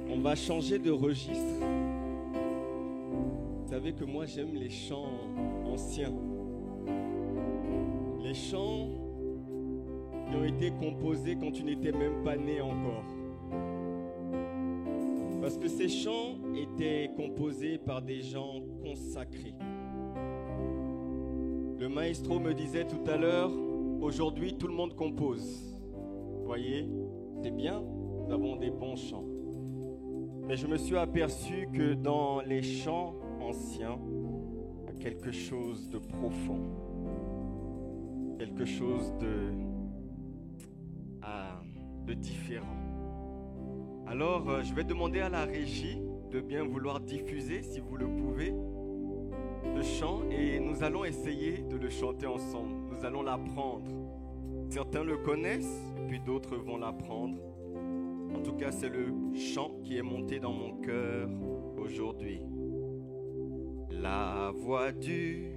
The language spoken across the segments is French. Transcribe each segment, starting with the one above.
On va changer de registre. Vous savez que moi j'aime les chants anciens. Les chants qui ont été composés quand tu n'étais même pas né encore. Parce que ces chants étaient composés par des gens consacrés. Le maestro me disait tout à l'heure, aujourd'hui tout le monde compose. Vous voyez, c'est bien, nous avons des bons chants. Mais je me suis aperçu que dans les chants anciens, il y a quelque chose de profond. Quelque chose de différent. Alors, je vais demander à la régie de bien vouloir diffuser, si vous le pouvez, le chant et nous allons essayer de le chanter ensemble. Nous allons l'apprendre. Certains le connaissent et puis d'autres vont l'apprendre. En tout cas, c'est le chant qui est monté dans mon cœur aujourd'hui. La voix du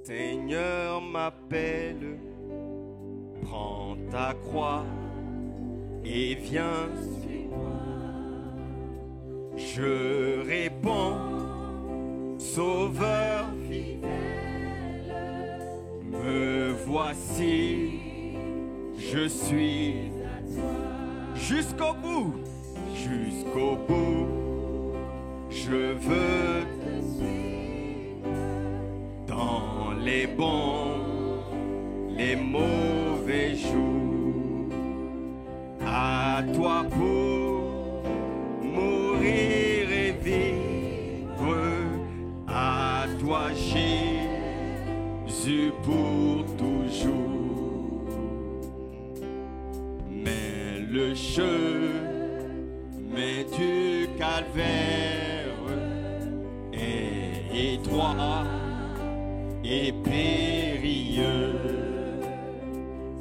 Seigneur m'appelle, prends ta croix et viens sur moi. Je réponds, Sauveur fidèle, me voici, je suis à toi. Jusqu'au bout, je veux te suivre dans les bons, les mauvais jours. À toi pour mourir et vivre, à toi Jésus pour toujours. Mais le chemin du calvaire est étroit et périlleux.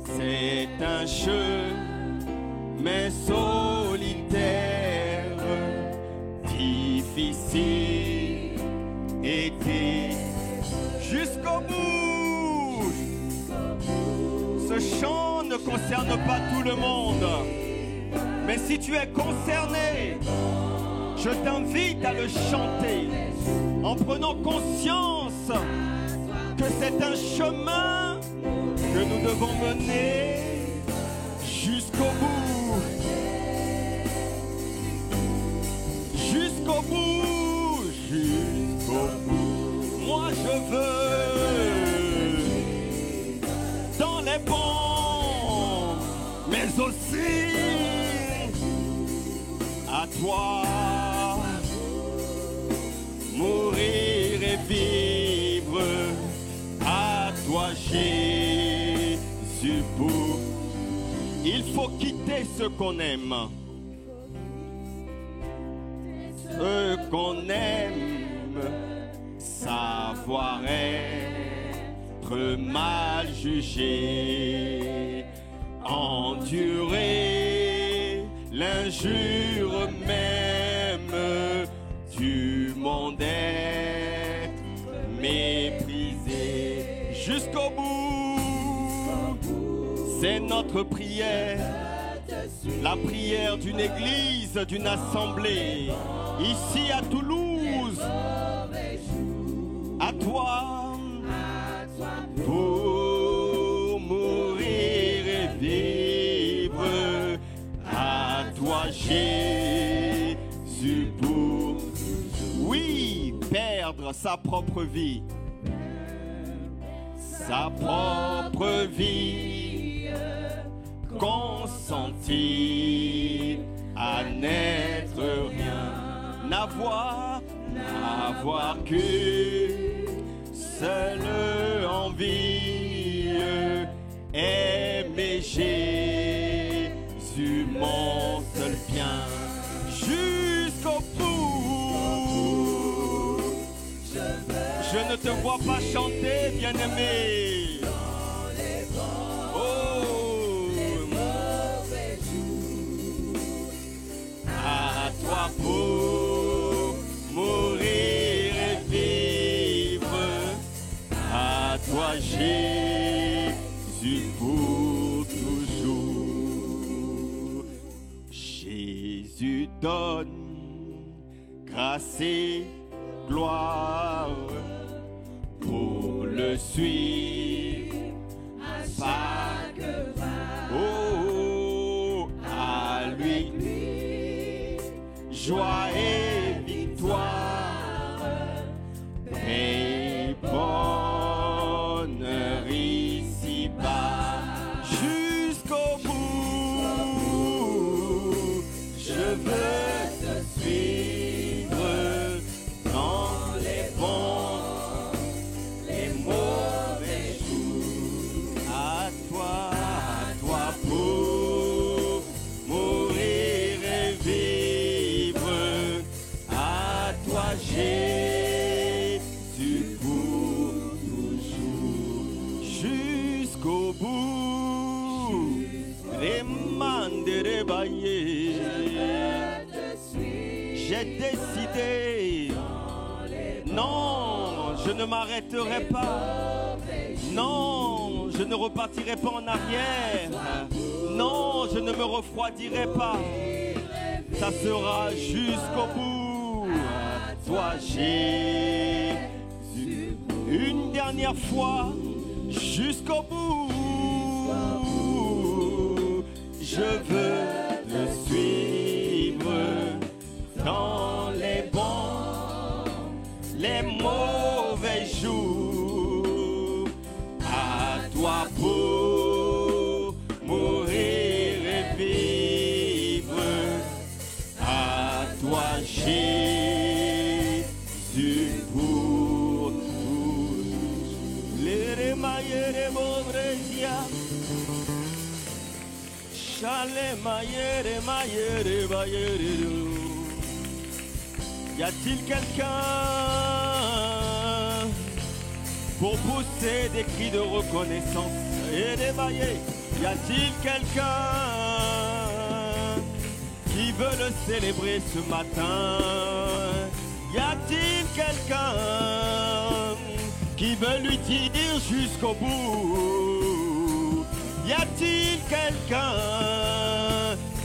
C'est un chemin solitaire, difficile et jusqu'au bout. Ce chant ne concerne pas tout le monde, mais si tu es concerné, je t'invite à le chanter en prenant conscience que c'est un chemin que nous devons mener jusqu'au bout. Jusqu'au bout, jusqu'au bout. Moi je veux dans les bons, mais aussi à toi mourir et vivre, à toi Jésus pour. Il faut quitter ce qu'on aime. Ce qu'on aime, savoir être mal jugé, endurer l'injure même du monde, être méprisé jusqu'au bout. C'est notre prière, la prière d'une église, d'une assemblée, ici à Toulouse, à toi, pour mourir et vivre, à toi Jésus pour, oui, perdre sa propre vie, consentir à n'être rien, n'avoir que seule envie, aimer Jésus mon seul bien, jusqu'au bout. Je ne te vois pas chanter, bien-aimé. Jésus donne grâce et gloire pour le suivre à chaque pas. Oh, à lui, joie et victoire, et bonheur ici-bas, jusqu'au bout. Je veux te suivre dans les bons, les mauvais jours. À toi pour mourir et vivre. À toi Jésus pour toujours. Jusqu'au bout. Les mandes rébaillées. J'ai décidé, non, je ne m'arrêterai pas. Non, je ne repartirai pas en arrière. Non, je ne me refroidirai pas. Ça sera jusqu'au bout. Toi, Jésus, une dernière fois, jusqu'au bout. Je veux te suivre dans les bons, les mauvais jours. À toi pour mourir et vivre. À toi Jésus pour toujours. Les maillets Bobresia. Chale maillets maillets maillets. Y a-t-il quelqu'un pour pousser des cris de reconnaissance et des maillets? Y a-t-il quelqu'un qui veut le célébrer ce matin? Y a-t-il quelqu'un qui veut lui dire jusqu'au bout? Y a-t-il quelqu'un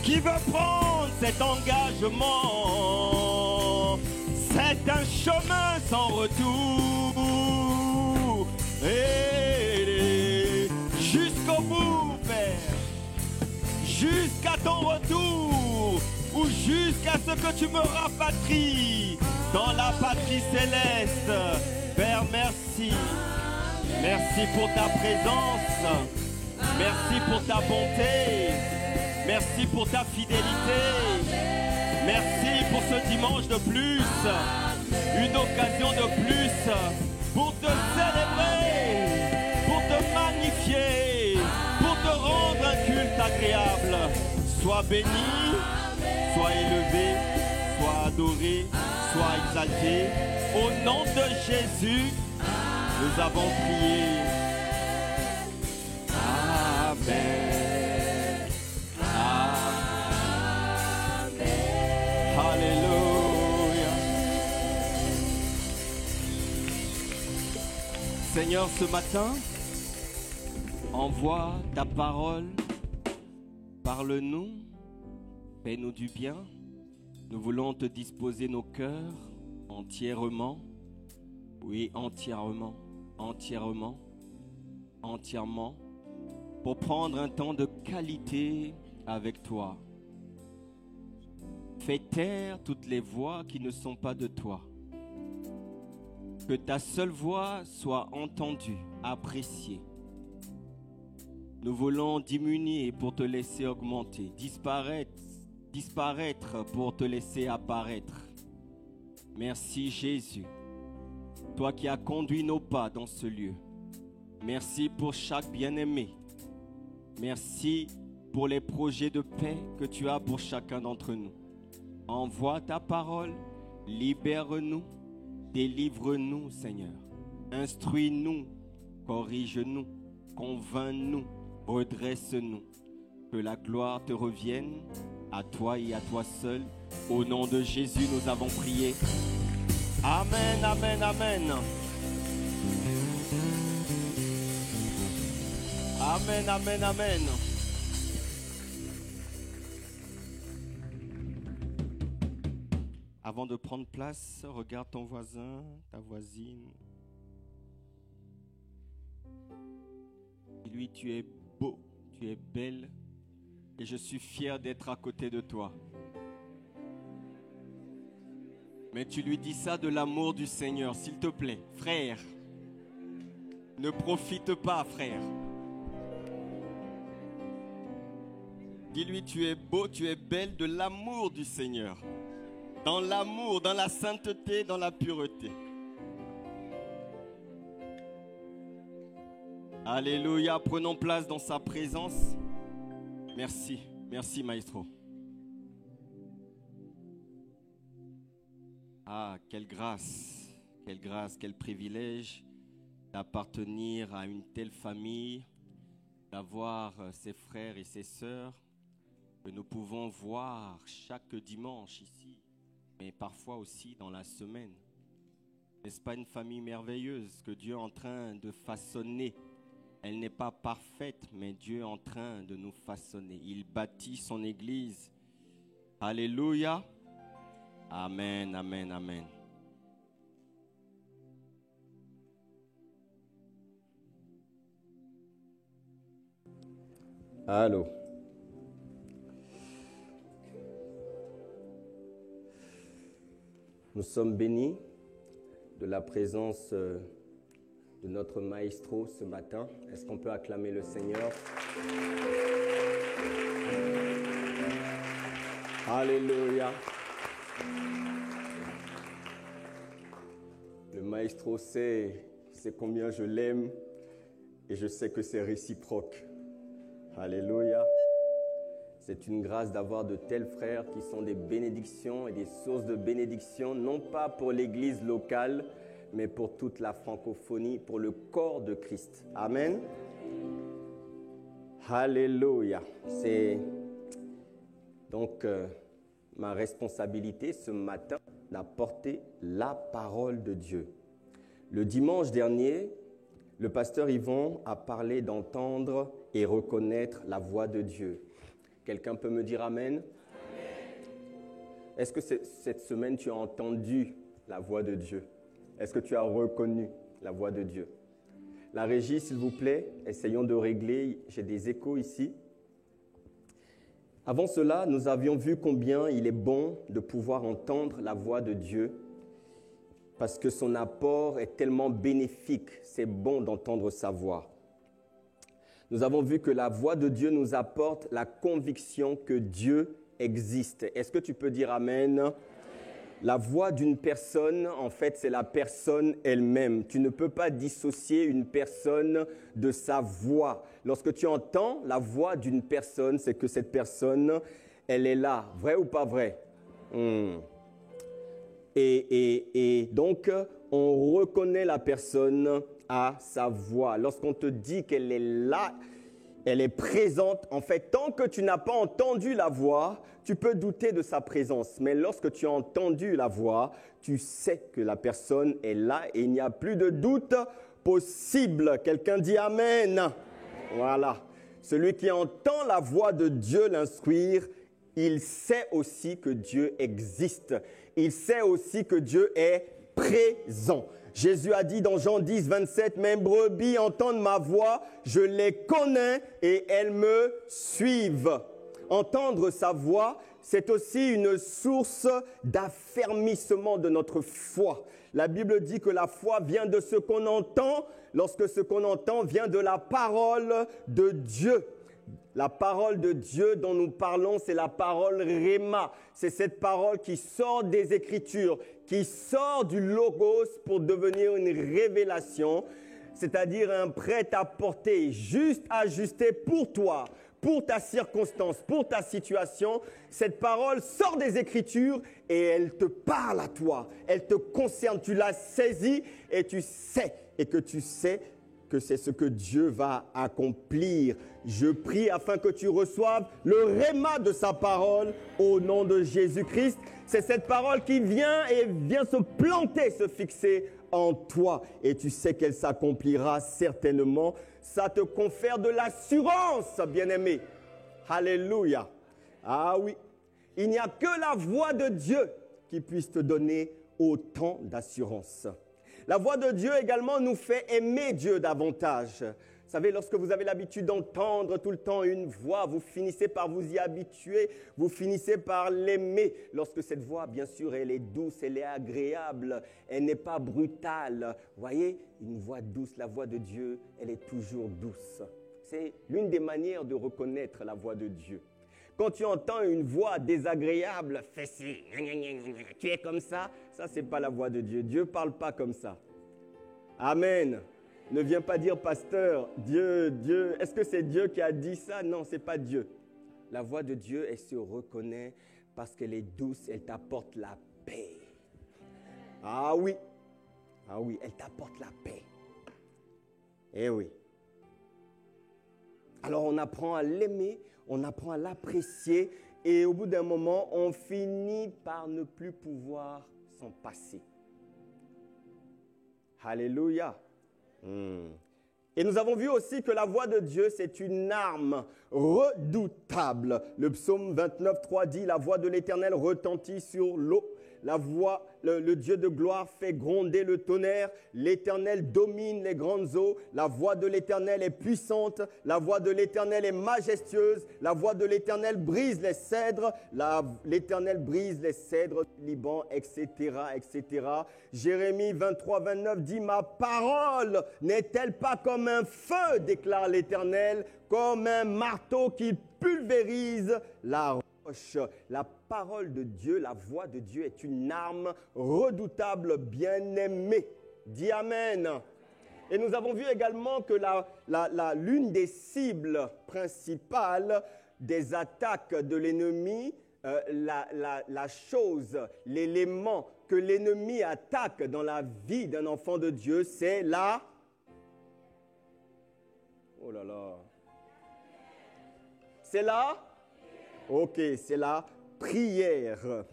qui veut prendre cet engagement? C'est un chemin sans retour. Et jusqu'au bout, Père, jusqu'à ton retour, ou jusqu'à ce que tu me rapatries dans la patrie céleste. Père, merci. Merci pour ta présence. Merci pour ta bonté. Merci pour ta fidélité. Merci pour ce dimanche de plus. Une occasion de plus pour te célébrer, pour te magnifier, pour te rendre un culte agréable. Sois béni, sois élevé, sois adoré, sois exalté. Au nom de Jésus, nous avons prié. Amen. Amen. Alléluia. Seigneur, ce matin, envoie ta parole. Parle-nous. Fais-nous du bien. Nous voulons te disposer nos cœurs entièrement. Oui, entièrement. Entièrement. Pour prendre un temps de qualité avec toi. Fais taire toutes les voix qui ne sont pas de toi. Que ta seule voix soit entendue, appréciée. Nous voulons diminuer pour te laisser augmenter, disparaître pour te laisser apparaître. Merci Jésus, toi qui as conduit nos pas dans ce lieu. Merci pour chaque bien-aimé. Merci pour les projets de paix que tu as pour chacun d'entre nous. Envoie ta parole, libère-nous, délivre-nous, Seigneur. Instruis-nous, corrige-nous, convainc-nous, redresse-nous. Que la gloire te revienne, à toi et à toi seul. Au nom de Jésus, nous avons prié. Amen, amen, amen. Amen, amen, amen. Avant de prendre place, regarde ton voisin, ta voisine. Dis-lui, tu es beau, tu es belle et je suis fier d'être à côté de toi. Mais tu lui dis ça de l'amour du Seigneur, s'il te plaît, frère. Ne profite pas, frère. Dis-lui, tu es beau, tu es belle de l'amour du Seigneur. Dans l'amour, dans la sainteté, dans la pureté. Alléluia, prenons place dans sa présence. Merci, merci Maestro. Ah, quelle grâce, quel privilège d'appartenir à une telle famille, d'avoir ses frères et ses sœurs que nous pouvons voir chaque dimanche ici, mais parfois aussi dans la semaine. N'est-ce pas une famille merveilleuse que Dieu est en train de façonner? Elle n'est pas parfaite, mais Dieu est en train de nous façonner. Il bâtit son Église. Alléluia. Amen, amen, amen. Allô. Nous sommes bénis de la présence de notre maestro ce matin. Est-ce qu'on peut acclamer le Seigneur? Alléluia. Le maestro sait combien je l'aime et je sais que c'est réciproque. Alléluia. C'est une grâce d'avoir de tels frères qui sont des bénédictions et des sources de bénédictions, non pas pour l'église locale, mais pour toute la francophonie, pour le corps de Christ. Amen. Alléluia. C'est donc ma responsabilité ce matin d'apporter la parole de Dieu. Le dimanche dernier, le pasteur Yvon a parlé d'entendre et reconnaître la voix de Dieu. Quelqu'un peut me dire Amen? Amen. Est-ce que cette semaine, tu as entendu la voix de Dieu? Est-ce que tu as reconnu la voix de Dieu? La régie, s'il vous plaît, essayons de régler. J'ai des échos ici. Avant cela, nous avions vu combien il est bon de pouvoir entendre la voix de Dieu parce que son apport est tellement bénéfique. C'est bon d'entendre sa voix. Nous avons vu que la voix de Dieu nous apporte la conviction que Dieu existe. Est-ce que tu peux dire Amen? Amen. La voix d'une personne, en fait, c'est la personne elle-même. Tu ne peux pas dissocier une personne de sa voix. Lorsque tu entends la voix d'une personne, c'est que cette personne, elle est là. Vrai ou pas vrai? Et donc, on reconnaît la personne à sa voix. Lorsqu'on te dit qu'elle est là, elle est présente. En fait, tant que tu n'as pas entendu la voix, tu peux douter de sa présence. Mais lorsque tu as entendu la voix, tu sais que la personne est là et il n'y a plus de doute possible. Quelqu'un dit Amen. Voilà. Celui qui entend la voix de Dieu l'instruire, il sait aussi que Dieu existe. Il sait aussi que Dieu est présent. Jésus a dit dans Jean 10, 27, « Mes brebis entendent ma voix, je les connais et elles me suivent. » Entendre sa voix, c'est aussi une source d'affermissement de notre foi. La Bible dit que la foi vient de ce qu'on entend, lorsque ce qu'on entend vient de la parole de Dieu. La parole de Dieu dont nous parlons, c'est la parole Réma. C'est cette parole qui sort des Écritures, qui sort du Logos pour devenir une révélation, c'est-à-dire un prêt-à-porter, juste ajusté pour toi, pour ta circonstance, pour ta situation. Cette parole sort des Écritures et elle te parle à toi, elle te concerne. Tu l'as saisie et tu sais, que c'est ce que Dieu va accomplir. Je prie afin que tu reçoives le réma de sa parole au nom de Jésus-Christ. C'est cette parole qui vient se planter, se fixer en toi. Et tu sais qu'elle s'accomplira certainement. Ça te confère de l'assurance, bien-aimé. Alléluia. Ah oui. Il n'y a que la voix de Dieu qui puisse te donner autant d'assurance. La voix de Dieu également nous fait aimer Dieu davantage. Vous savez, lorsque vous avez l'habitude d'entendre tout le temps une voix, vous finissez par vous y habituer, vous finissez par l'aimer. Lorsque cette voix, bien sûr, elle est douce, elle est agréable, elle n'est pas brutale. Vous voyez, une voix douce, la voix de Dieu, elle est toujours douce. C'est l'une des manières de reconnaître la voix de Dieu. Quand tu entends une voix désagréable, fais ci, tu es comme ça c'est pas la voix de Dieu. Dieu ne parle pas comme ça. Amen. Ne viens pas dire, pasteur, Dieu, est-ce que c'est Dieu qui a dit ça? Non, ce n'est pas Dieu. La voix de Dieu, elle se reconnaît parce qu'elle est douce, elle t'apporte la paix. Ah oui, elle t'apporte la paix. Eh oui. Alors on apprend à l'aimer, on apprend à l'apprécier et au bout d'un moment, on finit par ne plus pouvoir s'en passer. Alléluia. Et nous avons vu aussi que la voix de Dieu, c'est une arme redoutable. Le psaume 29, 3 dit, la voix de l'Éternel retentit sur l'eau. La voix, le Dieu de gloire fait gronder le tonnerre. L'Éternel domine les grandes eaux. La voix de l'Éternel est puissante. La voix de l'Éternel est majestueuse. La voix de l'Éternel brise les cèdres. L'Éternel brise les cèdres du Liban, etc., etc. Jérémie 23, 29 dit, ma parole n'est-elle pas comme un feu, déclare l'Éternel, comme un marteau qui pulvérise la roche. La parole de Dieu, la voix de Dieu est une arme redoutable, bien-aimée. Dis Amen. Et nous avons vu également que l'une des cibles principales des attaques de l'ennemi, la chose, l'élément que l'ennemi attaque dans la vie d'un enfant de Dieu, c'est la... Oh là là. C'est la... Ok, c'est la prière.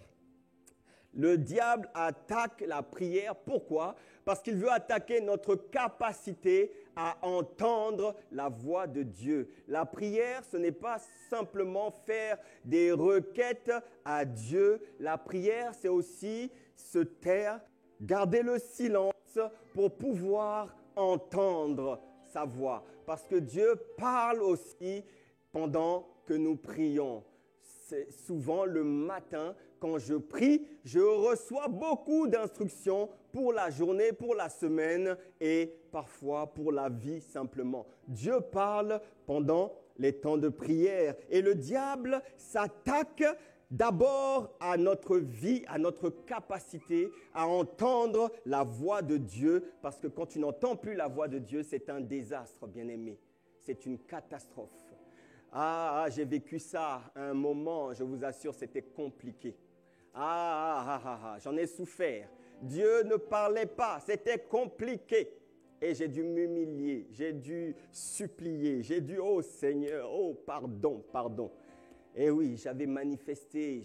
Le diable attaque la prière. Pourquoi? Parce qu'il veut attaquer notre capacité à entendre la voix de Dieu. La prière, ce n'est pas simplement faire des requêtes à Dieu. La prière, c'est aussi se taire, garder le silence pour pouvoir entendre sa voix. Parce que Dieu parle aussi pendant que nous prions. C'est souvent le matin, quand je prie, je reçois beaucoup d'instructions pour la journée, pour la semaine et parfois pour la vie simplement. Dieu parle pendant les temps de prière et le diable s'attaque d'abord à notre vie, à notre capacité à entendre la voix de Dieu parce que quand tu n'entends plus la voix de Dieu, c'est un désastre, bien-aimé. C'est une catastrophe. J'ai vécu ça à un moment, je vous assure, c'était compliqué. J'en ai souffert. Dieu ne parlait pas, c'était compliqué. Et j'ai dû m'humilier, j'ai dû supplier, j'ai dû, oh Seigneur, oh pardon. Et oui, j'avais manifesté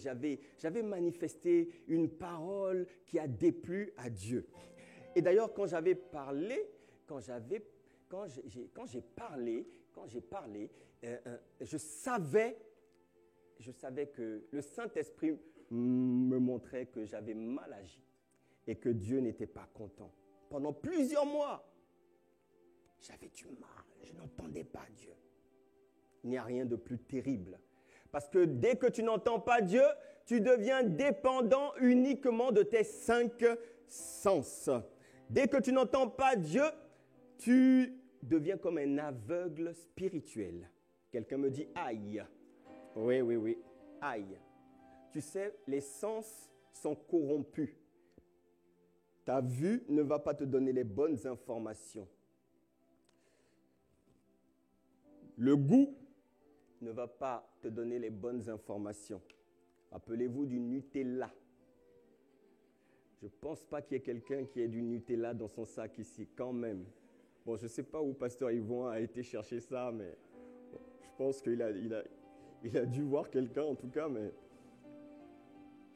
une parole qui a déplu à Dieu. Et d'ailleurs, quand j'ai parlé, je savais que le Saint-Esprit me montrait que j'avais mal agi et que Dieu n'était pas content. Pendant plusieurs mois, j'avais du mal, je n'entendais pas Dieu. Il n'y a rien de plus terrible. Parce que dès que tu n'entends pas Dieu, tu deviens dépendant uniquement de tes 5 sens. Dès que tu n'entends pas Dieu, tu deviens comme un aveugle spirituel. Quelqu'un me dit aïe. Oui, aïe. Tu sais, les sens sont corrompus. Ta vue ne va pas te donner les bonnes informations. Le goût ne va pas te donner les bonnes informations. Rappelez-vous du Nutella. Je ne pense pas qu'il y ait quelqu'un qui ait du Nutella dans son sac ici, quand même. Bon, je ne sais pas où Pasteur Yvon a été chercher ça, mais je pense qu'il a dû voir quelqu'un en tout cas, mais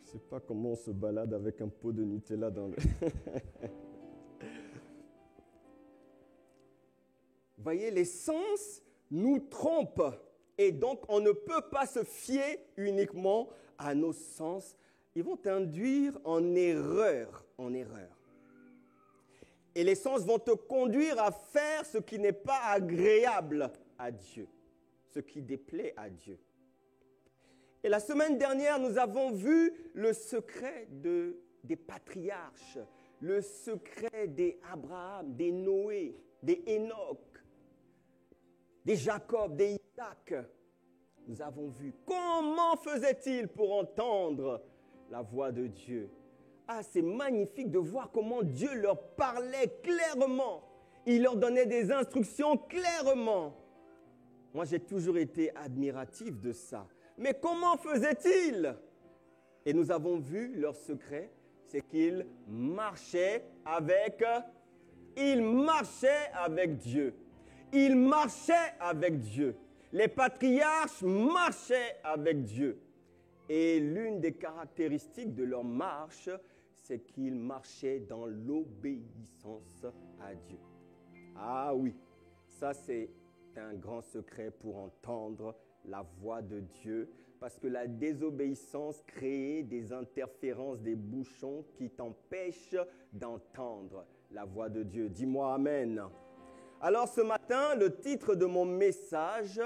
je ne sais pas comment on se balade avec un pot de Nutella dans le... Voyez, les sens nous trompent et donc on ne peut pas se fier uniquement à nos sens ils vont t'induire en erreur, Et les sens vont te conduire à faire ce qui n'est pas agréable à Dieu, ce qui déplaît à Dieu. Et la semaine dernière, nous avons vu le secret des patriarches, le secret des Abraham, des Noé, des Enoch, des Jacob, des Isaac. Nous avons vu comment faisaient-ils pour entendre la voix de Dieu. Ah, c'est magnifique de voir comment Dieu leur parlait clairement. Il leur donnait des instructions clairement. Moi, j'ai toujours été admiratif de ça. Mais comment faisaient-ils? Et nous avons vu leur secret, c'est qu'ils marchaient avec Dieu. Ils marchaient avec Dieu. Les patriarches marchaient avec Dieu. Et l'une des caractéristiques de leur marche, c'est qu'ils marchaient dans l'obéissance à Dieu. Ah oui, ça c'est un grand secret pour entendre la voix de Dieu, parce que la désobéissance crée des interférences, des bouchons qui t'empêchent d'entendre la voix de Dieu. Dis-moi Amen. Alors ce matin, le titre de mon message,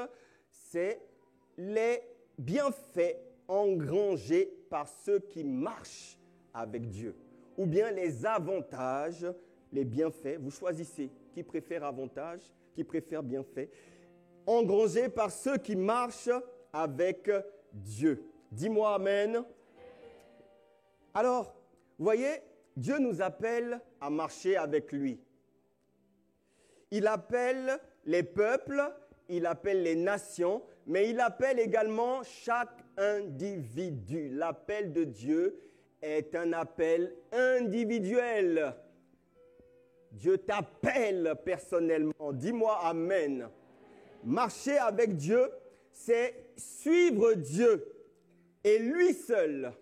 c'est « Les bienfaits engrangés par ceux qui marchent avec Dieu » ou bien les avantages, les bienfaits. Vous choisissez qui préfère avantage, qui préfère bienfait, engrangés par ceux qui marchent avec Dieu. Dis-moi Amen. Alors, vous voyez, Dieu nous appelle à marcher avec lui. Il appelle les peuples, il appelle les nations, mais il appelle également chaque individu. L'appel de Dieu est un appel individuel. Dieu t'appelle personnellement. Dis-moi Amen. Marcher avec Dieu, c'est suivre Dieu et lui seul,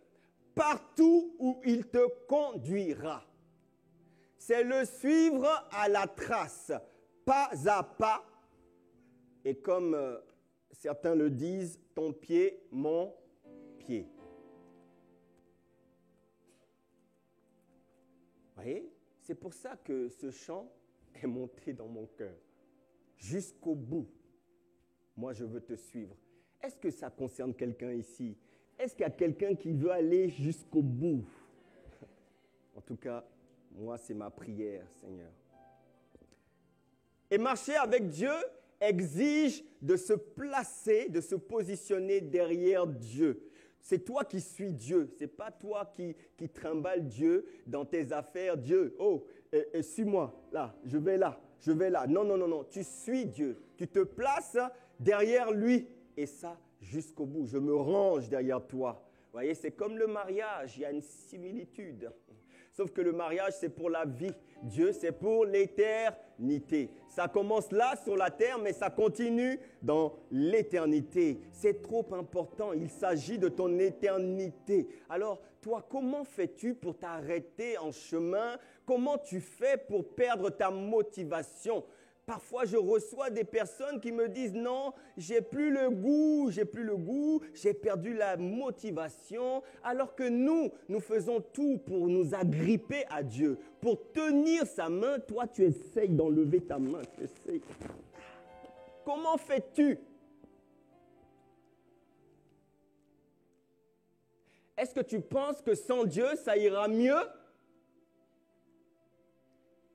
partout où il te conduira. C'est le suivre à la trace, pas à pas. Et comme certains le disent, ton pied, mon pied. Vous voyez, c'est pour ça que ce chant est monté dans mon cœur. Jusqu'au bout, moi je veux te suivre. Est-ce que ça concerne quelqu'un ici? Est-ce qu'il y a quelqu'un qui veut aller jusqu'au bout? En tout cas, moi c'est ma prière, Seigneur. Et marcher avec Dieu exige de se placer, de se positionner derrière Dieu. C'est toi qui suis Dieu, ce n'est pas toi qui trimballe Dieu dans tes affaires. Dieu, suis-moi, là, je vais là. Non, tu suis Dieu. Tu te places derrière lui et ça jusqu'au bout. Je me range derrière toi. Vous voyez, c'est comme le mariage, il y a une similitude. Sauf que le mariage, c'est pour la vie. Dieu, c'est pour l'éternité. Ça commence là, sur la terre, mais ça continue dans l'éternité. C'est trop important. Il s'agit de ton éternité. Alors, toi, comment fais-tu pour t'arrêter en chemin? Comment tu fais pour perdre ta motivation? Parfois, je reçois des personnes qui me disent « Non, j'ai plus le goût, j'ai perdu la motivation. » Alors que nous faisons tout pour nous agripper à Dieu, pour tenir sa main. Toi, tu essayes d'enlever ta main. Comment fais-tu? Est-ce que tu penses que sans Dieu, ça ira mieux?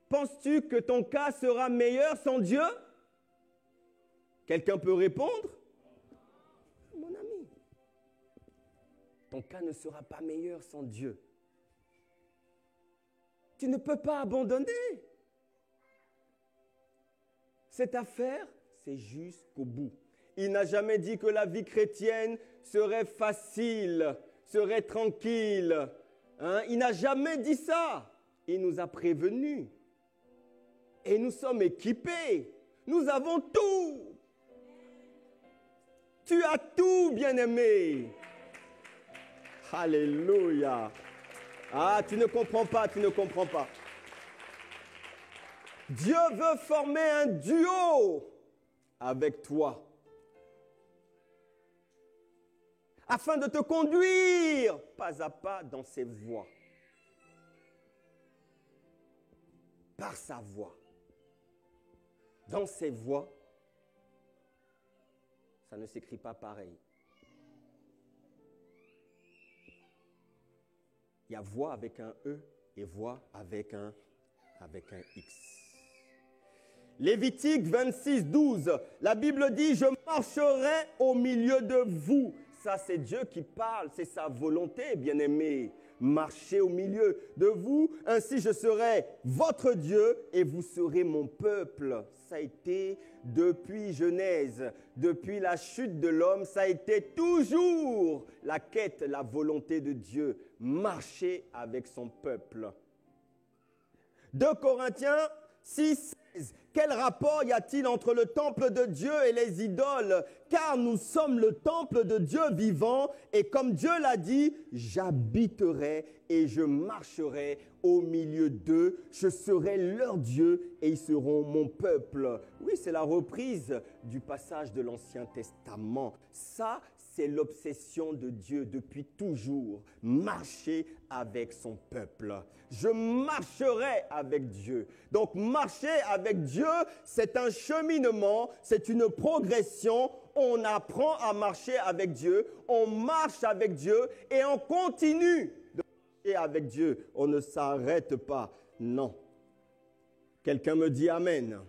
Penses-tu que ton cas sera meilleur sans Dieu? Quelqu'un peut répondre? Mon ami, ton cas ne sera pas meilleur sans Dieu. Tu ne peux pas abandonner. Cette affaire, c'est jusqu'au bout. Il n'a jamais dit que la vie chrétienne serait facile, serait tranquille. Il n'a jamais dit ça. Il nous a prévenus. Et nous sommes équipés. Nous avons tout. Tu as tout, bien-aimé. Alléluia. Ah, tu ne comprends pas. Dieu veut former un duo avec toi. afin de te conduire pas à pas dans ses voies. Par sa voix. Dans ses voies, ça ne s'écrit pas pareil. Il y a voix avec un E et voix avec un X. Lévitique 26, 12, la Bible dit « Je marcherai au milieu de vous ». Ça, c'est Dieu qui parle, c'est sa volonté, bien-aimé. Marchez au milieu de vous, ainsi je serai votre Dieu et vous serez mon peuple. Ça a été depuis Genèse, depuis la chute de l'homme, ça a été toujours la quête, la volonté de Dieu. Marcher avec son peuple. 2 Corinthiens 6, 16. Quel rapport y a-t-il entre le temple de Dieu et les idoles? Car nous sommes le temple de Dieu vivant et comme Dieu l'a dit, j'habiterai et je marcherai au milieu d'eux. Je serai leur Dieu et ils seront mon peuple. Oui, c'est la reprise du passage de l'Ancien Testament. Ça, c'est l'obsession de Dieu depuis toujours. Marcher avec son peuple. Je marcherai avec Dieu. Donc, marcher avec Dieu, c'est un cheminement, c'est une progression. On apprend à marcher avec Dieu, on marche avec Dieu et on continue de marcher avec Dieu. On ne s'arrête pas. Non. Quelqu'un me dit Amen.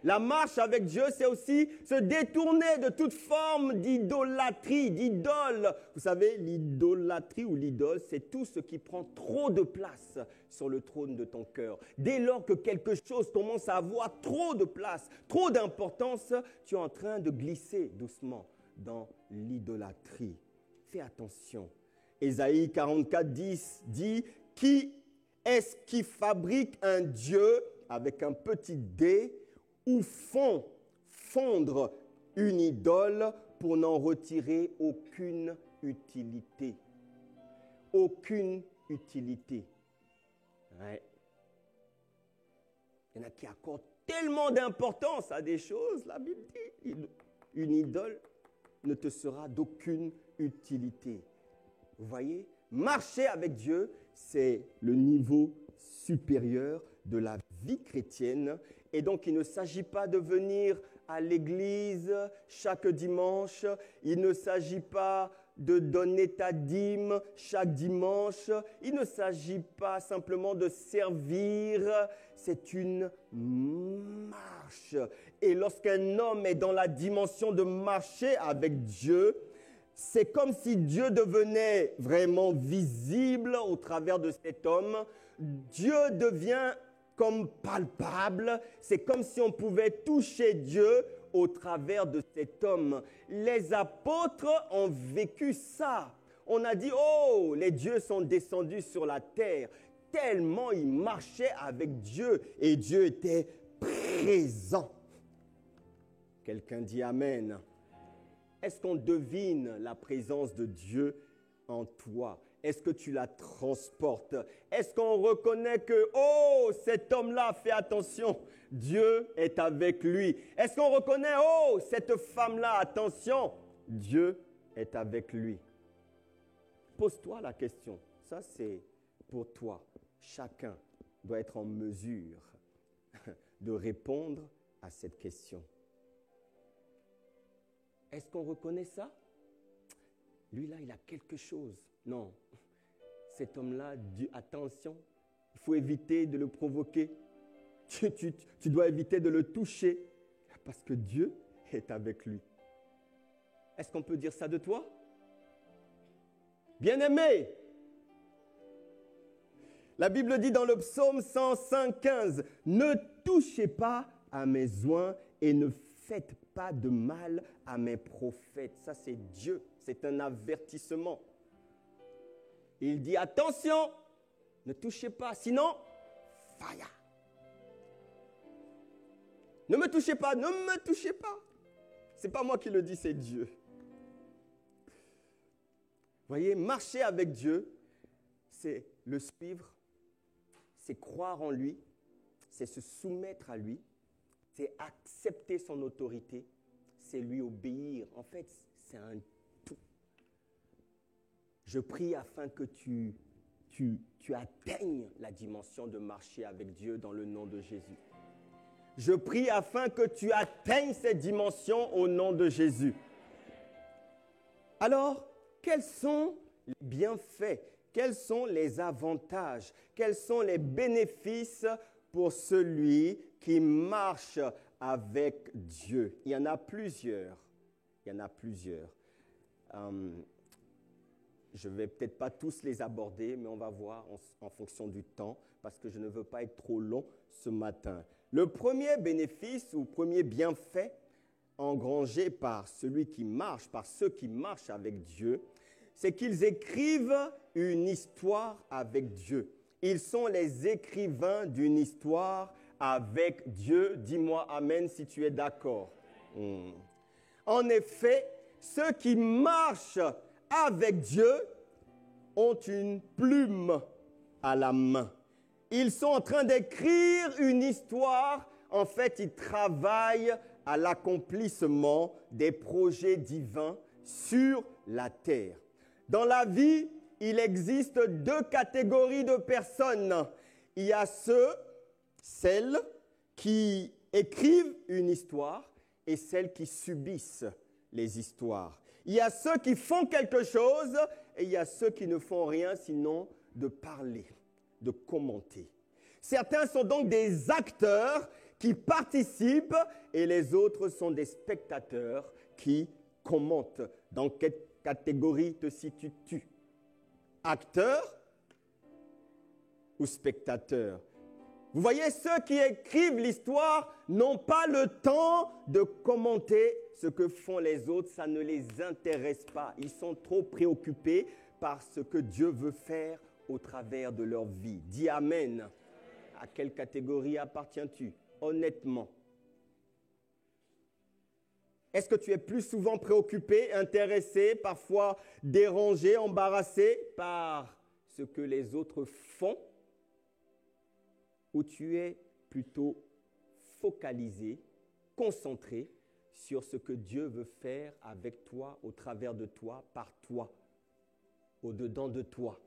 La marche avec Dieu, c'est aussi se détourner de toute forme d'idolâtrie, d'idole. Vous savez, l'idolâtrie ou l'idole, c'est tout ce qui prend trop de place sur le trône de ton cœur. Dès lors que quelque chose commence à avoir trop de place, trop d'importance, tu es en train de glisser doucement dans l'idolâtrie. Fais attention. Ésaïe 44, 10 dit « Qui est-ce qui fabrique un Dieu avec un petit dé ou fondre une idole pour n'en retirer aucune utilité. » Aucune utilité. Ouais. Il y en a qui accordent tellement d'importance à des choses, la Bible dit, une idole ne te sera d'aucune utilité. Vous voyez, marcher avec Dieu, c'est le niveau supérieur de la vie chrétienne. Et donc, il ne s'agit pas de venir à l'église chaque dimanche. Il ne s'agit pas de donner ta dîme chaque dimanche. Il ne s'agit pas simplement de servir. C'est une marche. Et lorsqu'un homme est dans la dimension de marcher avec Dieu, c'est comme si Dieu devenait vraiment visible au travers de cet homme. Dieu devient comme palpable, c'est comme si on pouvait toucher Dieu au travers de cet homme. Les apôtres ont vécu ça. On a dit, oh, les dieux sont descendus sur la terre, tellement ils marchaient avec Dieu et Dieu était présent. Quelqu'un dit Amen. Est-ce qu'on devine la présence de Dieu en toi? Est-ce que tu la transportes? Est-ce qu'on reconnaît que, oh, cet homme-là, fais attention, Dieu est avec lui? Est-ce qu'on reconnaît, oh, cette femme-là, attention, Dieu est avec lui? Pose-toi la question. Ça, c'est pour toi. Chacun doit être en mesure de répondre à cette question. Est-ce qu'on reconnaît ça? Lui, là, il a quelque chose. Non, cet homme-là, attention, il faut éviter de le provoquer. Tu dois éviter de le toucher parce que Dieu est avec lui. Est-ce qu'on peut dire ça de toi? Bien-aimé, la Bible dit dans le psaume 105, 15, « Ne touchez pas à mes oints et ne faites pas de mal à mes prophètes. » Ça, c'est Dieu, c'est un avertissement. Il dit, attention, ne touchez pas, sinon, fire. Ne me touchez pas, ne me touchez pas. Ce n'est pas moi qui le dis, c'est Dieu. Vous voyez, marcher avec Dieu, c'est le suivre, c'est croire en lui, c'est se soumettre à lui, c'est accepter son autorité, c'est lui obéir. En fait, c'est un tout. Je prie afin que tu atteignes la dimension de marcher avec Dieu dans le nom de Jésus. Je prie afin que tu atteignes cette dimension au nom de Jésus. Alors, quels sont les bienfaits? Quels sont les avantages? Quels sont les bénéfices pour celui qui marche avec Dieu? Il y en a plusieurs. Je ne vais peut-être pas tous les aborder, mais on va voir en fonction du temps, parce que je ne veux pas être trop long ce matin. Le premier bénéfice ou premier bienfait engrangé par celui qui marche, par ceux qui marchent avec Dieu, c'est qu'ils écrivent une histoire avec Dieu. Ils sont les écrivains d'une histoire avec Dieu. Dis-moi amen si tu es d'accord. En effet, ceux qui marchent avec Dieu ont une plume à la main. Ils sont en train d'écrire une histoire. En fait, ils travaillent à l'accomplissement des projets divins sur la terre. Dans la vie, il existe deux catégories de personnes. Il y a celles qui écrivent une histoire et celles qui subissent les histoires. Il y a ceux qui font quelque chose et il y a ceux qui ne font rien sinon de parler, de commenter. Certains sont donc des acteurs qui participent et les autres sont des spectateurs qui commentent. Dans quelle catégorie te situes-tu? Acteur ou spectateur? Vous voyez, ceux qui écrivent l'histoire n'ont pas le temps de commenter ce que font les autres. Ça ne les intéresse pas. Ils sont trop préoccupés par ce que Dieu veut faire au travers de leur vie. Dis amen. À quelle catégorie appartiens-tu? Honnêtement. Est-ce que tu es plus souvent préoccupé, intéressé, parfois dérangé, embarrassé par ce que les autres font? Ou tu es plutôt focalisé, concentré sur ce que Dieu veut faire avec toi, au travers de toi, par toi, au-dedans de toi?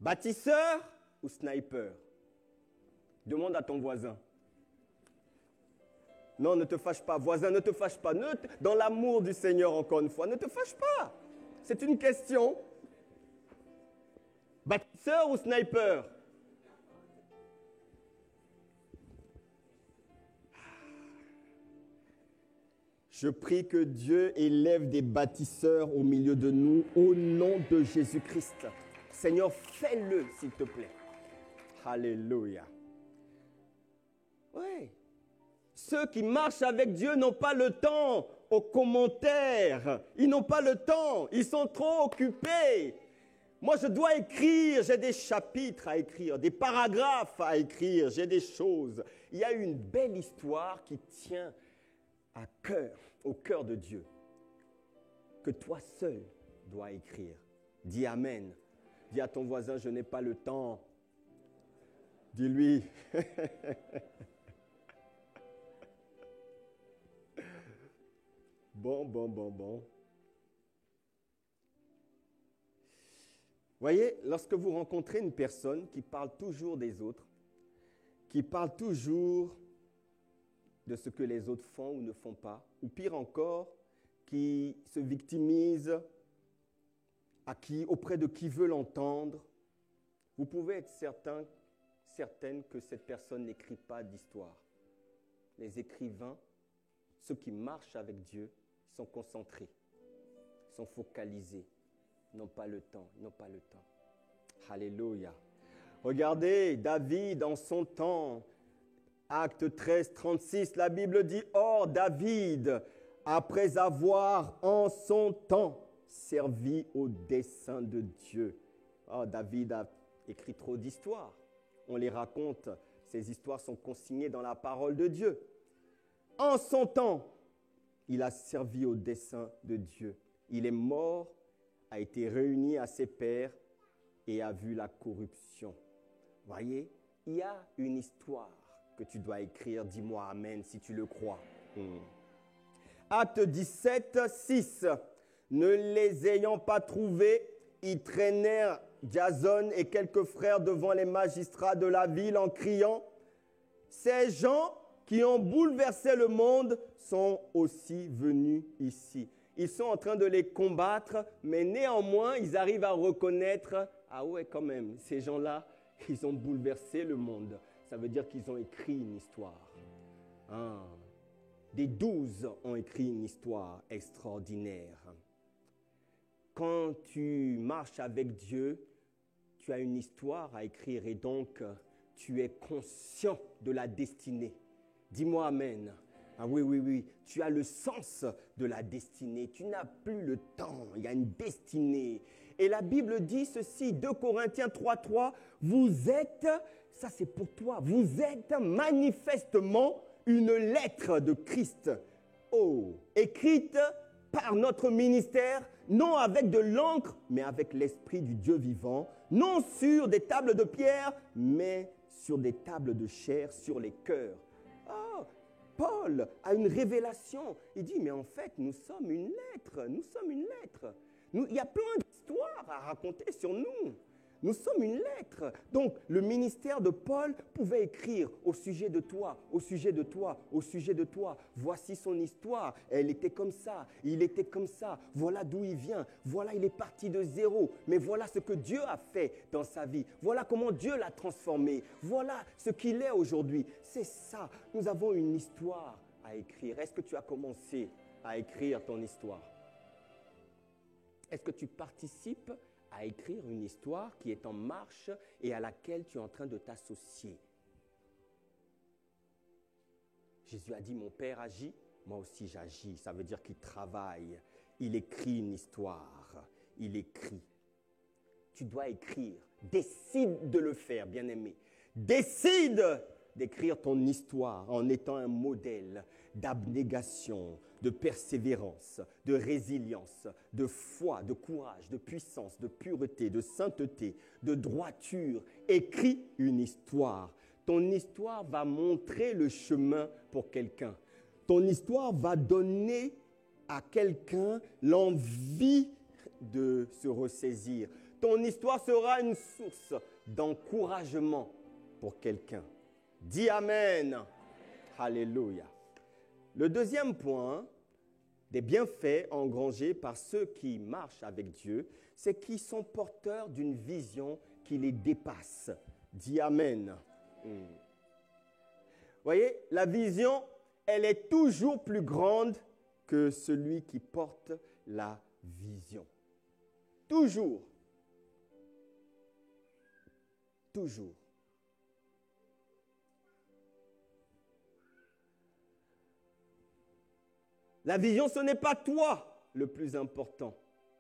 Bâtisseur ou sniper? Demande à ton voisin. Non, ne te fâche pas. Voisin, ne te fâche pas. Dans l'amour du Seigneur, encore une fois, ne te fâche pas. C'est une question. Bâtisseur ou sniper? Je prie que Dieu élève des bâtisseurs au milieu de nous au nom de Jésus-Christ. Seigneur, fais-le, s'il te plaît. Alléluia. Oui. Ceux qui marchent avec Dieu n'ont pas le temps aux commentaires. Ils n'ont pas le temps. Ils sont trop occupés. Moi, je dois écrire. J'ai des chapitres à écrire, des paragraphes à écrire. J'ai des choses. Il y a une belle histoire qui tient à cœur, au cœur de Dieu, que toi seul dois écrire. Dis amen. Dis à ton voisin, je n'ai pas le temps. Dis-lui. Bon. Voyez, lorsque vous rencontrez une personne qui parle toujours des autres, qui parle toujours de ce que les autres font ou ne font pas, ou pire encore, qui se victimise, auprès de qui veut l'entendre, vous pouvez être certaine que cette personne n'écrit pas d'histoire. Les écrivains, ceux qui marchent avec Dieu, sont concentrés, sont focalisés, n'ont pas le temps. Alléluia. Regardez, David en son temps, Acte 13, 36, la Bible dit « Or, David, après avoir en son temps servi au dessein de Dieu. » Oh, David a écrit trop d'histoires. On les raconte, ces histoires sont consignées dans la parole de Dieu. En son temps, il a servi au dessein de Dieu. Il est mort, a été réuni à ses pairs et a vu la corruption. Voyez, il y a une histoire que tu dois écrire. Dis-moi amen si tu le crois. Acte 17, 6. Ne les ayant pas trouvés, ils traînèrent Jason et quelques frères devant les magistrats de la ville en criant « Ces gens qui ont bouleversé le monde sont aussi venus ici. » Ils sont en train de les combattre, mais néanmoins, ils arrivent à reconnaître « Ah ouais, quand même, ces gens-là, ils ont bouleversé le monde. » Ça veut dire qu'ils ont écrit une histoire. Ah. Des 12 ont écrit une histoire extraordinaire. Quand tu marches avec Dieu, tu as une histoire à écrire et donc tu es conscient de la destinée. Dis-moi amen. Ah oui, oui, oui. Tu as le sens de la destinée. Tu n'as plus le temps. Il y a une destinée. Et la Bible dit ceci, 2 Corinthiens 3:3, vous êtes, ça c'est pour toi, vous êtes manifestement une lettre de Christ, écrite par notre ministère, non avec de l'encre, mais avec l'Esprit du Dieu vivant, non sur des tables de pierre, mais sur des tables de chair, sur les cœurs. Oh, Paul a une révélation. Il dit, mais en fait, nous sommes une lettre, nous sommes une lettre. Il y a plein d'histoires à raconter sur nous. Nous sommes une lettre. Donc, le ministère de Paul pouvait écrire au sujet de toi, au sujet de toi, au sujet de toi. Voici son histoire. Elle était comme ça. Il était comme ça. Voilà d'où il vient. Voilà, il est parti de zéro. Mais voilà ce que Dieu a fait dans sa vie. Voilà comment Dieu l'a transformé. Voilà ce qu'il est aujourd'hui. C'est ça. Nous avons une histoire à écrire. Est-ce que tu as commencé à écrire ton histoire? Est-ce que tu participes à écrire une histoire qui est en marche et à laquelle tu es en train de t'associer? Jésus a dit, mon Père agit, moi aussi j'agis. Ça veut dire qu'il travaille, il écrit une histoire, il écrit. Tu dois écrire, décide de le faire, bien-aimé. Décide d'écrire ton histoire en étant un modèle d'abnégation, de persévérance, de résilience, de foi, de courage, de puissance, de pureté, de sainteté, de droiture. Écris une histoire. Ton histoire va montrer le chemin pour quelqu'un. Ton histoire va donner à quelqu'un l'envie de se ressaisir. Ton histoire sera une source d'encouragement pour quelqu'un. Dis Amen. Alléluia. Le deuxième point des bienfaits engrangés par ceux qui marchent avec Dieu, c'est qu'ils sont porteurs d'une vision qui les dépasse. Dis Amen. Vous voyez, la vision, elle est toujours plus grande que celui qui porte la vision. Toujours. Toujours. La vision, ce n'est pas toi le plus important.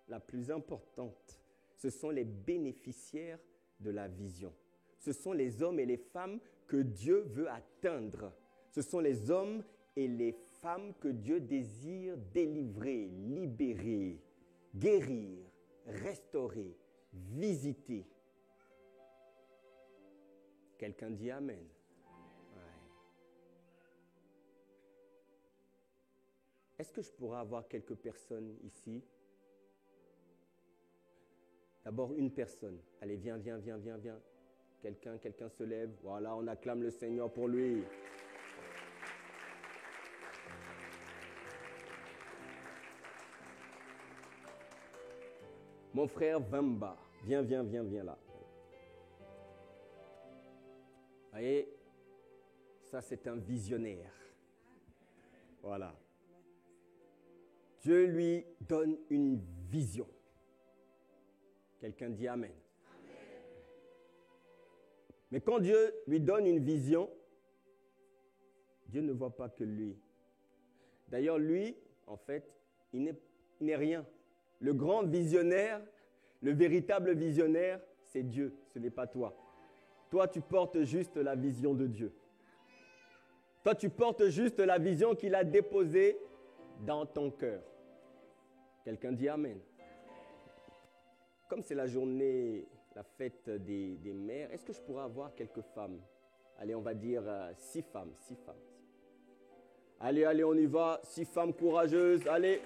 La plus importante, ce sont les bénéficiaires de la vision. Ce sont les hommes et les femmes que Dieu veut atteindre. Ce sont les hommes et les femmes que Dieu désire délivrer, libérer, guérir, restaurer, visiter. Quelqu'un dit Amen. Est-ce que je pourrais avoir quelques personnes ici? D'abord une personne. Allez, viens. Quelqu'un se lève. Voilà, on acclame le Seigneur pour lui. Mon frère Vamba, viens là. Vous voyez, ça c'est un visionnaire. Voilà. Dieu lui donne une vision. Quelqu'un dit Amen. Amen. Mais quand Dieu lui donne une vision, Dieu ne voit pas que lui. D'ailleurs, lui, en fait, il n'est rien. Le grand visionnaire, le véritable visionnaire, c'est Dieu, ce n'est pas toi. Toi, tu portes juste la vision de Dieu. Toi, tu portes juste la vision qu'il a déposée dans ton cœur. Quelqu'un dit Amen. Comme c'est la journée, la fête des mères, est-ce que je pourrais avoir quelques femmes? Allez, on va dire 6 femmes, 6 femmes. Allez, on y va. 6 femmes courageuses, allez.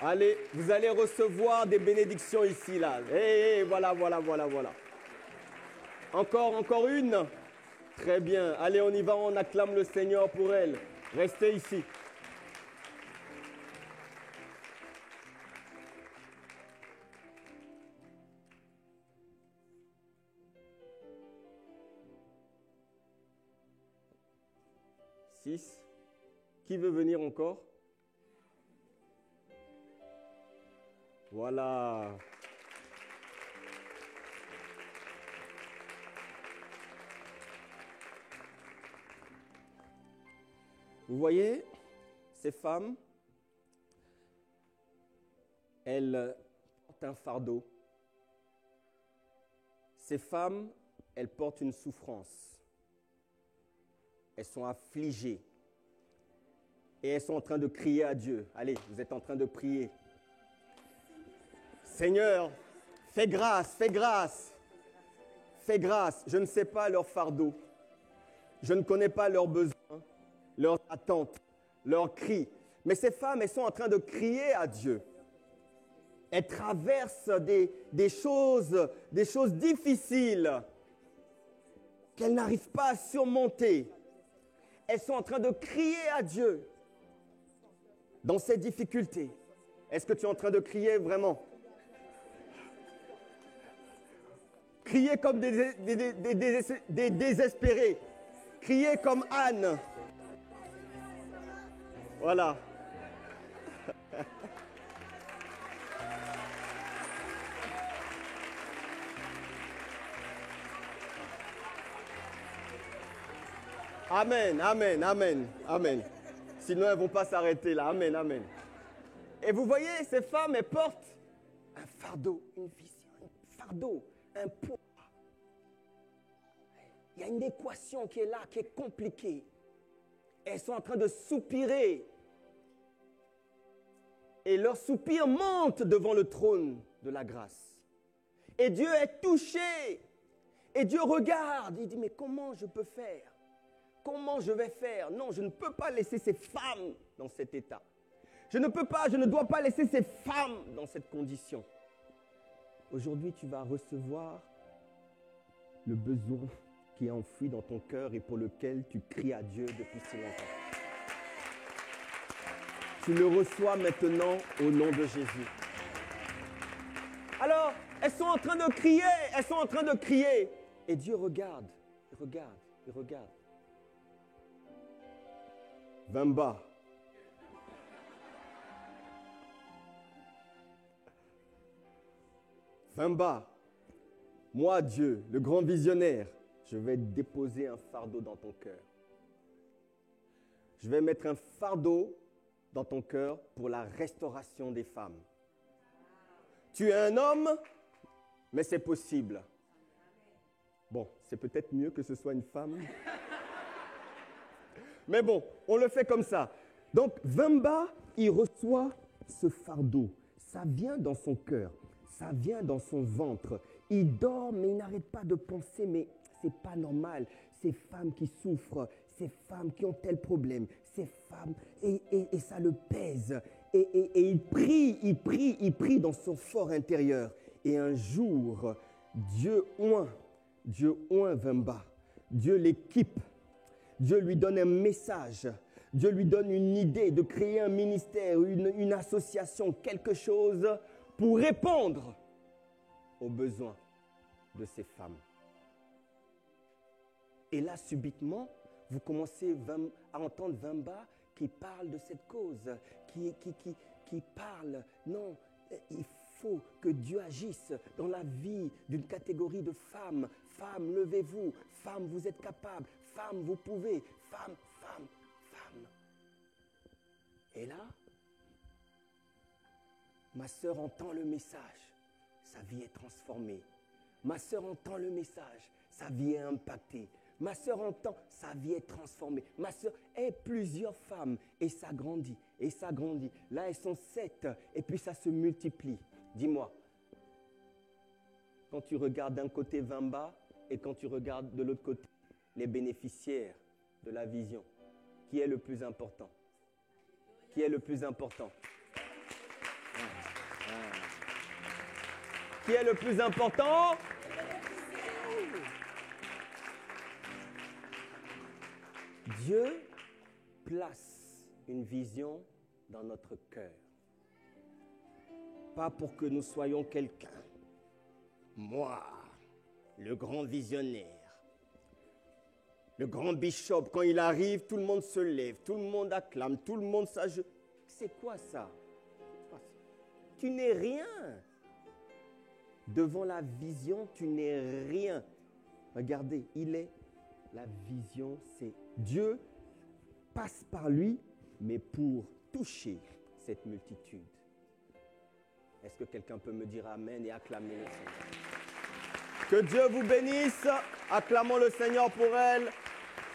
Allez, vous allez recevoir des bénédictions ici, là. Et voilà. Encore une. Très bien. Allez, on y va, on acclame le Seigneur pour elle. Restez ici. Qui veut venir encore? Voilà. Vous voyez, ces femmes, elles portent un fardeau. Ces femmes, elles portent une souffrance. Elles sont affligées. Et elles sont en train de crier à Dieu. Allez, vous êtes en train de prier. Seigneur, fais grâce, fais grâce. Fais grâce. Je ne sais pas leur fardeau. Je ne connais pas leurs besoins, leurs attentes, leurs cris. Mais ces femmes, elles sont en train de crier à Dieu. Elles traversent des choses difficiles qu'elles n'arrivent pas à surmonter. Elles sont en train de crier à Dieu dans ces difficultés. Est-ce que tu es en train de crier vraiment? Crier comme des désespérés. Crier comme Anne. Voilà. Amen, amen, amen, amen. Sinon, elles ne vont pas s'arrêter là. Amen, amen. Et vous voyez, ces femmes, elles portent un fardeau, une vision, un fardeau, un poids. Il y a une équation qui est là, qui est compliquée. Elles sont en train de soupirer. Et leur soupir monte devant le trône de la grâce. Et Dieu est touché. Et Dieu regarde. Il dit, mais comment je peux faire? Comment je vais faire? Non, je ne peux pas laisser ces femmes dans cet état. Je ne dois pas laisser ces femmes dans cette condition. Aujourd'hui, tu vas recevoir le besoin qui est enfoui dans ton cœur et pour lequel tu cries à Dieu depuis si longtemps. Tu le reçois maintenant au nom de Jésus. Alors, elles sont en train de crier, Et Dieu regarde. Vemba. Moi, Dieu, le grand visionnaire, je vais déposer un fardeau dans ton cœur. Je vais mettre un fardeau dans ton cœur pour la restauration des femmes. Tu es un homme, mais c'est possible. Bon, c'est peut-être mieux que ce soit une femme. Mais bon, on le fait comme ça. Donc, Vemba, il reçoit ce fardeau. Ça vient dans son cœur, ça vient dans son ventre. Il dort, mais il n'arrête pas de penser, mais c'est pas normal. Ces femmes qui souffrent, ces femmes qui ont tel problème, ces femmes, et ça le pèse. Et il prie dans son fort intérieur. Et un jour, Dieu oint Vemba. Dieu l'équipe. Dieu lui donne un message. Dieu lui donne une idée de créer un ministère, une association, quelque chose pour répondre aux besoins de ces femmes. Et là, subitement, vous commencez à entendre Vemba qui parle de cette cause, qui parle. Non, il faut que Dieu agisse dans la vie d'une catégorie de femmes. Femmes, levez-vous. Femmes, vous êtes capables. Femmes, vous pouvez. Femmes. Et là, ma sœur entend le message. Sa vie est transformée. Ma sœur entend le message. Sa vie est impactée. Ma sœur entend, sa vie est transformée. Ma sœur est plusieurs femmes et ça grandit, Là, elles sont 7 et puis ça se multiplie. Dis-moi, quand tu regardes d'un côté Vemba et quand tu regardes de l'autre côté les bénéficiaires de la vision, qui est le plus important? Qui est le plus important? Qui est le plus important? Dieu place une vision dans notre cœur. Pas pour que nous soyons quelqu'un. Moi, le grand visionnaire, le grand bishop, quand il arrive, tout le monde se lève, tout le monde acclame, tout le monde s'ajoute. C'est quoi ça? Tu n'es rien. Devant la vision, tu n'es rien. Regardez, la vision, c'est Dieu passe par lui, mais pour toucher cette multitude. Est-ce que quelqu'un peut me dire amen et acclamer le Seigneur? Que Dieu vous bénisse. Acclamons le Seigneur pour elle.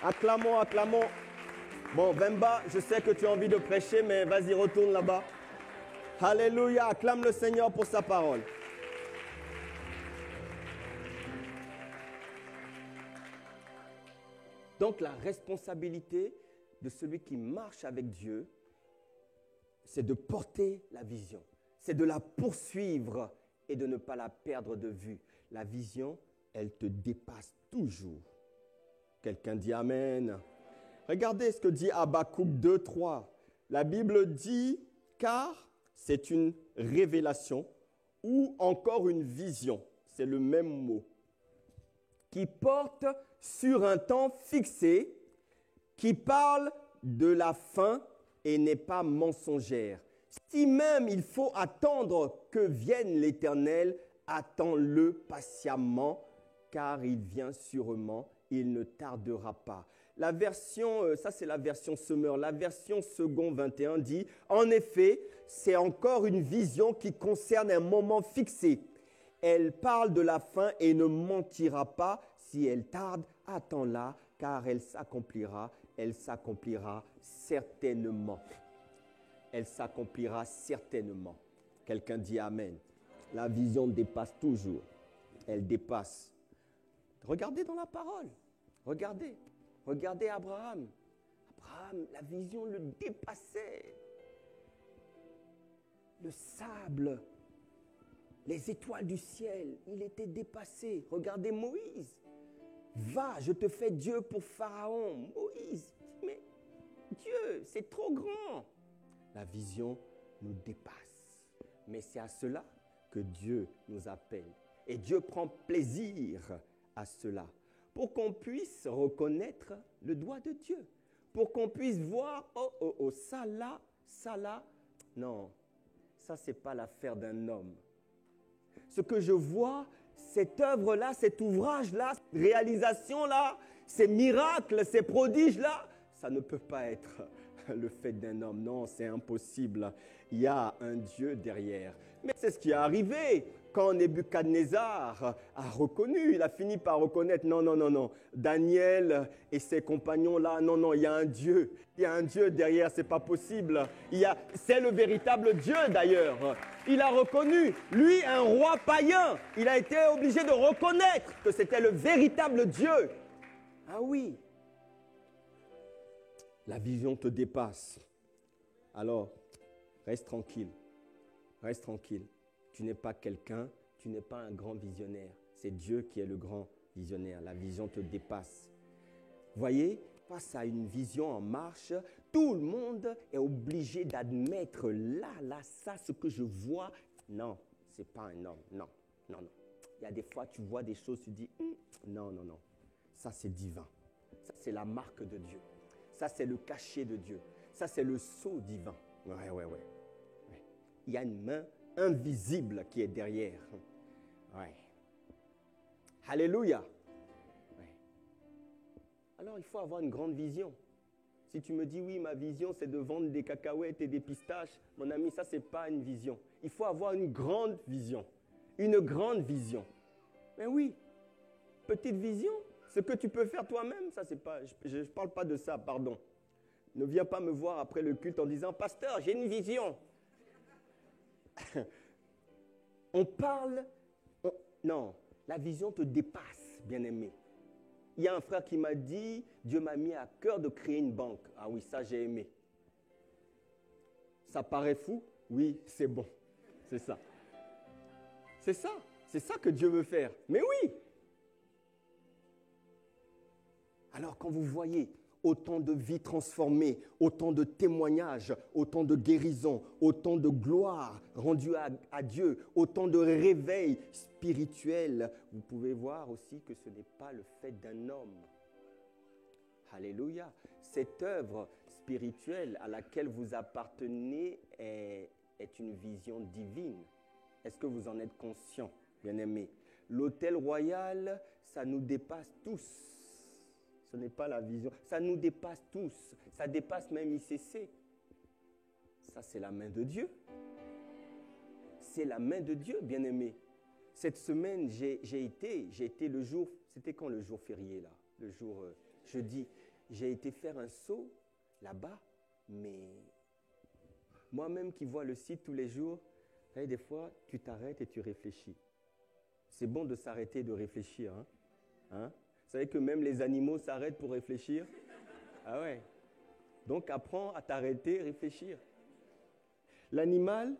Acclamons, acclamons. Bon, Vemba, je sais que tu as envie de prêcher, mais vas-y, retourne là-bas. Alléluia, acclame le Seigneur pour sa parole. Donc, la responsabilité de celui qui marche avec Dieu, c'est de porter la vision. C'est de la poursuivre et de ne pas la perdre de vue. La vision, elle te dépasse toujours. Quelqu'un dit Amen. Regardez ce que dit Habakkuk 2:3. La Bible dit, car c'est une révélation ou encore une vision, c'est le même mot, qui porte sur un temps fixé, qui parle de la fin et n'est pas mensongère. Si même il faut attendre que vienne l'Éternel, attends-le patiemment, car il vient sûrement, il ne tardera pas. La version, ça c'est la version Semeur, la version Second 21 dit, en effet, c'est encore une vision qui concerne un moment fixé. Elle parle de la fin et ne mentira pas. Si elle tarde, attends-la, car elle s'accomplira certainement. Elle s'accomplira certainement. Quelqu'un dit Amen. La vision dépasse toujours. Elle dépasse. Regardez dans la parole. Regardez Abraham. Abraham, la vision le dépassait. Le sable, les étoiles du ciel, il était dépassé. Regardez Moïse. Va, je te fais Dieu pour Pharaon. Moïse, mais Dieu, c'est trop grand. La vision nous dépasse. Mais c'est à cela que Dieu nous appelle. Et Dieu prend plaisir à cela. Pour qu'on puisse reconnaître le doigt de Dieu. Pour qu'on puisse voir, ça là. Non, ça c'est pas l'affaire d'un homme. Ce que je vois, cette œuvre-là, cet ouvrage-là, cette réalisation-là, ces miracles, ces prodiges-là, ça ne peut pas être le fait d'un homme. Non, c'est impossible. Il y a un Dieu derrière. Mais c'est ce qui est arrivé quand Nebuchadnezzar a reconnu. Il a fini par reconnaître, non. Daniel et ses compagnons-là, non, il y a un Dieu. Il y a un Dieu derrière, c'est pas possible. C'est le véritable Dieu d'ailleurs. Il a reconnu, lui, un roi païen. Il a été obligé de reconnaître que c'était le véritable Dieu. Ah oui. La vision te dépasse. Alors, reste tranquille. Reste tranquille. Tu n'es pas quelqu'un, tu n'es pas un grand visionnaire. C'est Dieu qui est le grand visionnaire. La vision te dépasse. Voyez, face à une vision en marche, tout le monde est obligé d'admettre là, ça, ce que je vois. Non, ce n'est pas un homme. Non. Il y a des fois, tu vois des choses, tu dis, non. Ça, c'est divin. Ça, c'est la marque de Dieu. Ça, c'est le cachet de Dieu. Ça, c'est le sceau divin. Ouais. Il y a une main invisible qui est derrière. Ouais. Alléluia. Ouais. Alors, il faut avoir une grande vision. Si tu me dis, oui, ma vision, c'est de vendre des cacahuètes et des pistaches, mon ami, ça, ce n'est pas une vision. Il faut avoir une grande vision. Une grande vision. Mais oui, petite vision, ce que tu peux faire toi-même, ça, c'est pas, je ne parle pas de ça, pardon. Ne viens pas me voir après le culte en disant, pasteur, j'ai une vision. Non, la vision te dépasse, bien-aimé. Il y a un frère qui m'a dit, Dieu m'a mis à cœur de créer une banque. Ah oui, ça j'ai aimé. Ça paraît fou? Oui, c'est bon, c'est ça. C'est ça que Dieu veut faire. Mais oui. Alors quand vous voyez autant de vies transformées, autant de témoignages, autant de guérisons, autant de gloire rendue à Dieu, autant de réveils spirituels, vous pouvez voir aussi que ce n'est pas le fait d'un homme. Alléluia. Cette œuvre spirituelle à laquelle vous appartenez est une vision divine. Est-ce que vous en êtes conscient, bien-aimés? L'autel royal, ça nous dépasse tous. Ce n'est pas la vision. Ça nous dépasse tous. Ça dépasse même ICC. Ça, c'est la main de Dieu. C'est la main de Dieu, bien-aimés. Cette semaine, j'ai été le jour, c'était quand le jour férié, là? Le jour jeudi. J'ai été faire un saut là-bas, mais moi-même qui vois le site tous les jours, vous savez, des fois, tu t'arrêtes et tu réfléchis. C'est bon de s'arrêter et de réfléchir. Hein? Vous savez que même les animaux s'arrêtent pour réfléchir? Ah ouais. Donc apprends à t'arrêter et réfléchir. L'animal,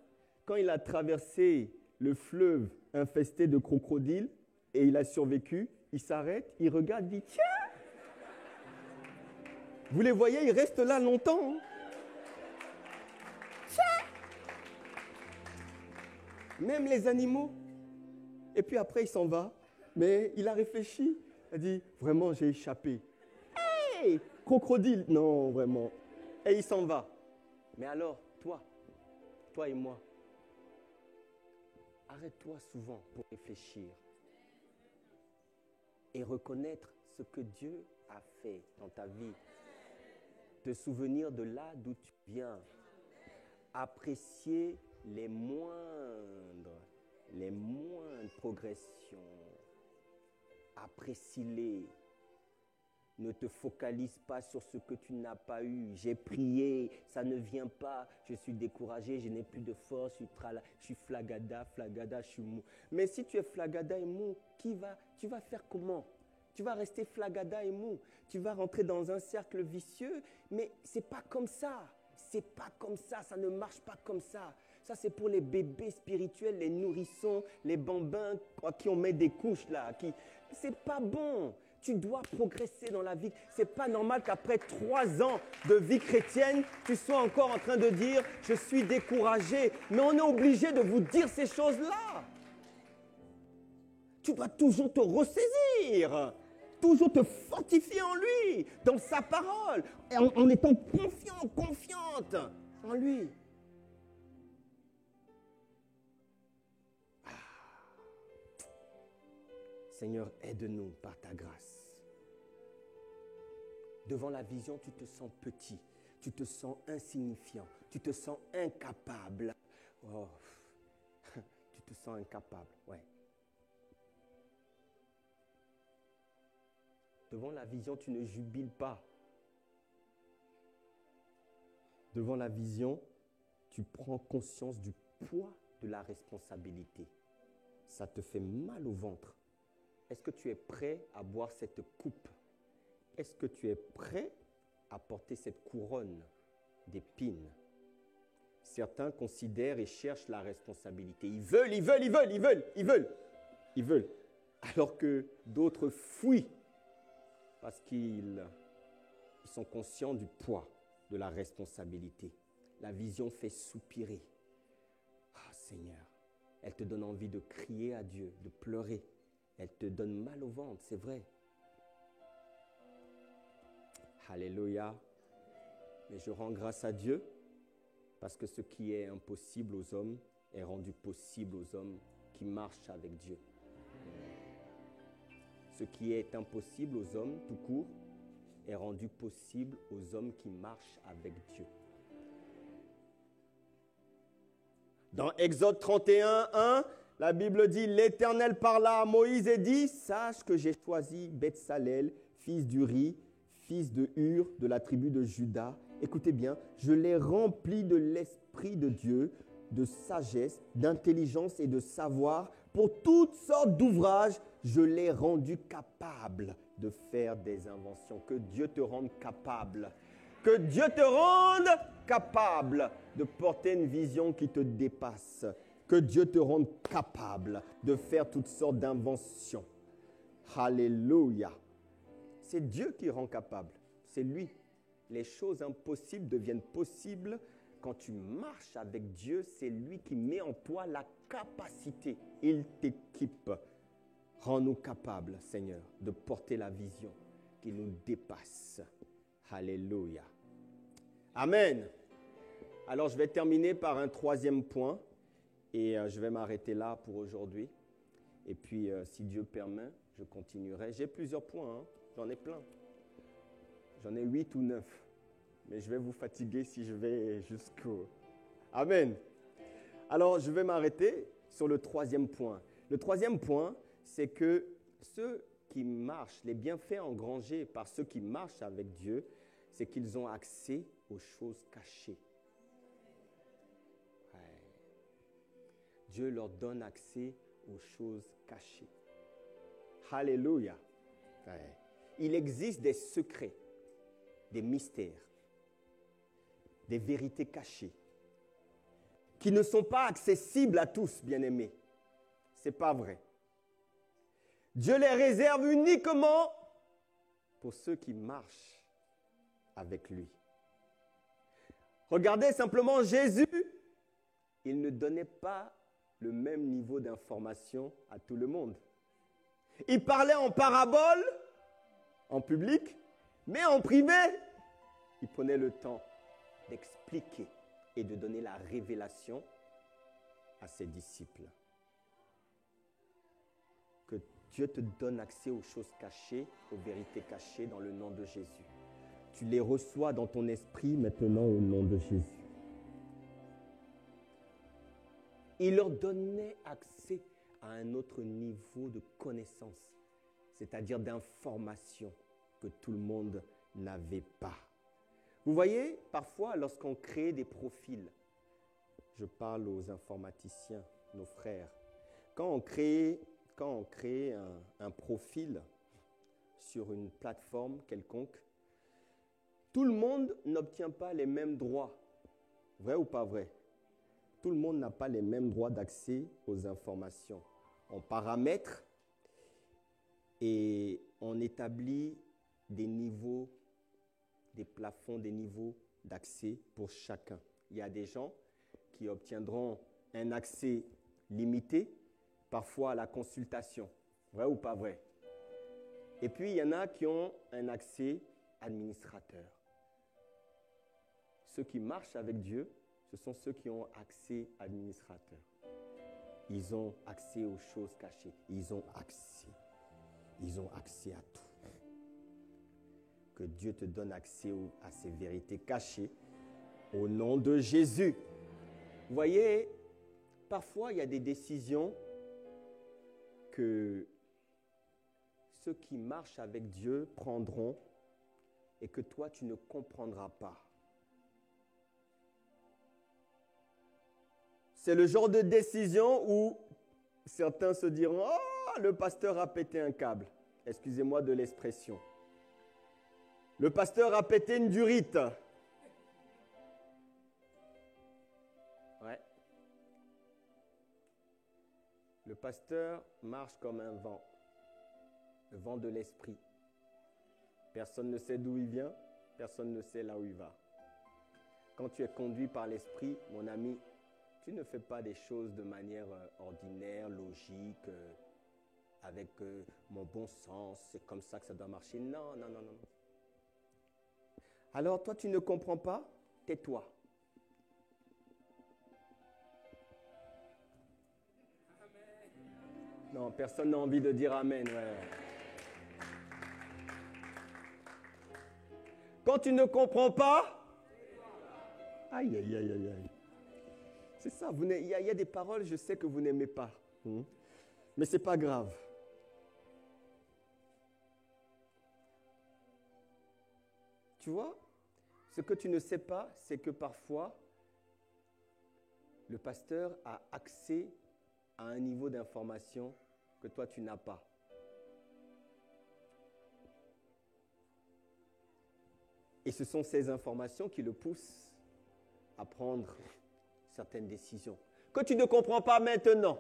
quand il a traversé le fleuve infesté de crocodiles et il a survécu, il s'arrête, il regarde, il dit « Tiens !» Vous les voyez, ils restent là longtemps. Hein? Tiens! Même les animaux. Et puis après, il s'en va. Mais il a réfléchi. Il a dit, vraiment, j'ai échappé. Hey! Crocodile. Non, vraiment. Et il s'en va. Mais alors, toi et moi, arrête-toi souvent pour réfléchir et reconnaître ce que Dieu a fait dans ta vie. Te souvenir de là d'où tu viens. Apprécier les moindres progressions. Apprécie-les. Ne te focalise pas sur ce que tu n'as pas eu. J'ai prié, ça ne vient pas. Je suis découragé, je n'ai plus de force, je suis flagada, je suis mou. Mais si tu es flagada et mou, tu vas faire comment? Tu vas rester flagada et mou. Tu vas rentrer dans un cercle vicieux, mais c'est pas comme ça. C'est pas comme ça, ça ne marche pas comme ça. Ça, c'est pour les bébés spirituels, les nourrissons, les bambins à qui on met des couches là. C'est pas bon. Tu dois progresser dans la vie. C'est pas normal qu'après 3 ans de vie chrétienne, tu sois encore en train de dire « je suis découragé ». Mais on est obligé de vous dire ces choses-là. Tu dois toujours te ressaisir. Toujours te fortifier en lui, dans sa parole, en étant confiant, confiante en lui. Seigneur, aide-nous par ta grâce. Devant la vision, tu te sens petit, tu te sens insignifiant, tu te sens incapable. Oh, tu te sens incapable, ouais. Devant la vision, tu ne jubiles pas. Devant la vision, tu prends conscience du poids de la responsabilité. Ça te fait mal au ventre. Est-ce que tu es prêt à boire cette coupe? Est-ce que tu es prêt à porter cette couronne d'épines? Certains considèrent et cherchent la responsabilité. Ils veulent. Alors que d'autres fuient. Parce qu'ils sont conscients du poids de la responsabilité. La vision fait soupirer. Ah Seigneur, elle te donne envie de crier à Dieu, de pleurer. Elle te donne mal au ventre, c'est vrai. Alléluia. Mais je rends grâce à Dieu parce que ce qui est impossible aux hommes est rendu possible aux hommes qui marchent avec Dieu. Ce qui est impossible aux hommes, tout court, est rendu possible aux hommes qui marchent avec Dieu. Dans Exode 31, 1, la Bible dit « L'Éternel parla à Moïse et dit « Sache que j'ai choisi Betsalel, fils d'Uri, fils de Hur, de la tribu de Juda. Écoutez bien, je l'ai rempli de l'Esprit de Dieu, de sagesse, d'intelligence et de savoir. Pour toutes sortes d'ouvrages, je l'ai rendu capable de faire des inventions. » Que Dieu te rende capable. Que Dieu te rende capable de porter une vision qui te dépasse. Que Dieu te rende capable de faire toutes sortes d'inventions. Alléluia. C'est Dieu qui rend capable. C'est lui. Les choses impossibles deviennent possibles quand tu marches avec Dieu. C'est lui qui met en toi la capacité. Il t'équipe. Rends-nous capables, Seigneur, de porter la vision qui nous dépasse. Alléluia. Amen. Alors, je vais terminer par un troisième point et je vais m'arrêter là pour aujourd'hui. Et puis, si Dieu permet, je continuerai. J'ai plusieurs points, hein. J'en ai plein. J'en ai 8 ou 9. Mais je vais vous fatiguer si je vais jusqu'au... Amen. Alors, je vais m'arrêter sur le troisième point. Le troisième point, c'est que ceux qui marchent, les bienfaits engrangés par ceux qui marchent avec Dieu, c'est qu'ils ont accès aux choses cachées. Ouais. Dieu leur donne accès aux choses cachées. Alléluia. Ouais. Il existe des secrets, des mystères, des vérités cachées qui ne sont pas accessibles à tous, bien-aimés. Ce n'est pas vrai. Dieu les réserve uniquement pour ceux qui marchent avec lui. Regardez simplement Jésus, il ne donnait pas le même niveau d'information à tout le monde. Il parlait en parabole, en public, mais en privé, il prenait le temps d'expliquer et de donner la révélation à ses disciples. Que Dieu te donne accès aux choses cachées, aux vérités cachées dans le nom de Jésus. Tu les reçois dans ton esprit maintenant au nom de Jésus. Il leur donnait accès à un autre niveau de connaissance, c'est-à-dire d'information que tout le monde n'avait pas. Vous voyez, parfois, lorsqu'on crée des profils, je parle aux informaticiens, nos frères, quand on crée un profil sur une plateforme quelconque, tout le monde n'obtient pas les mêmes droits. Vrai ou pas vrai? Tout le monde n'a pas les mêmes droits d'accès aux informations. On paramètre et on établit des niveaux, des plafonds, des niveaux d'accès pour chacun. Il y a des gens qui obtiendront un accès limité, parfois à la consultation. Vrai ou pas vrai? Et puis, il y en a qui ont un accès administrateur. Ceux qui marchent avec Dieu, ce sont ceux qui ont accès administrateur. Ils ont accès aux choses cachées. Ils ont accès à tout. Que Dieu te donne accès à ces vérités cachées au nom de Jésus. Vous voyez, parfois il y a des décisions que ceux qui marchent avec Dieu prendront et que toi tu ne comprendras pas. C'est le genre de décision où certains se diront « Oh, le pasteur a pété un câble. » Excusez-moi de l'expression. Le pasteur a pété une durite. Ouais. Le pasteur marche comme un vent. Le vent de l'esprit. Personne ne sait d'où il vient. Personne ne sait là où il va. Quand tu es conduit par l'esprit, mon ami, tu ne fais pas des choses de manière ordinaire, logique, avec mon bon sens. C'est comme ça que ça doit marcher. Non, non, non, non. Alors, toi, tu ne comprends pas? Tais-toi. Non, personne n'a envie de dire Amen. Ouais. Quand tu ne comprends pas, aïe, aïe, aïe, aïe, aïe. C'est ça, il y a des paroles, je sais que vous n'aimez pas. Mais ce n'est pas grave. Tu vois, ce que tu ne sais pas, c'est que parfois, le pasteur a accès à un niveau d'information que toi, tu n'as pas. Et ce sont ces informations qui le poussent à prendre certaines décisions. que tu ne comprends pas maintenant,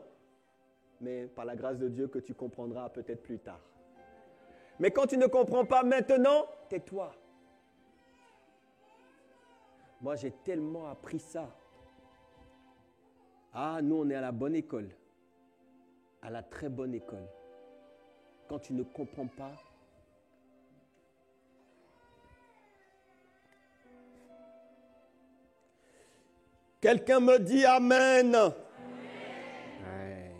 mais par la grâce de Dieu que tu comprendras peut-être plus tard. Mais quand tu ne comprends pas maintenant, tais-toi. Moi, j'ai tellement appris ça. Ah, nous, on est à la bonne école, à la très bonne école. Quand tu ne comprends pas, quelqu'un me dit Amen. Amen. Ouais.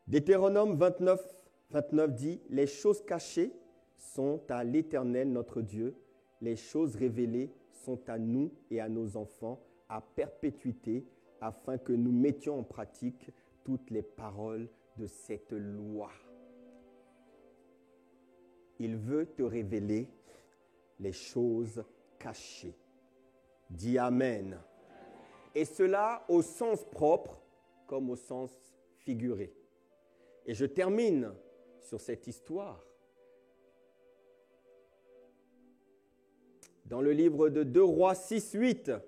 Deutéronome 29 dit, les choses cachées sont à l'Éternel notre Dieu, les choses révélées sont à nous et à nos enfants à perpétuité, afin que nous mettions en pratique toutes les paroles de cette loi. Il veut te révéler les choses cachées. Dis Amen. Et cela au sens propre comme au sens figuré. Et je termine sur cette histoire. Dans le livre de 2 Rois 6-8,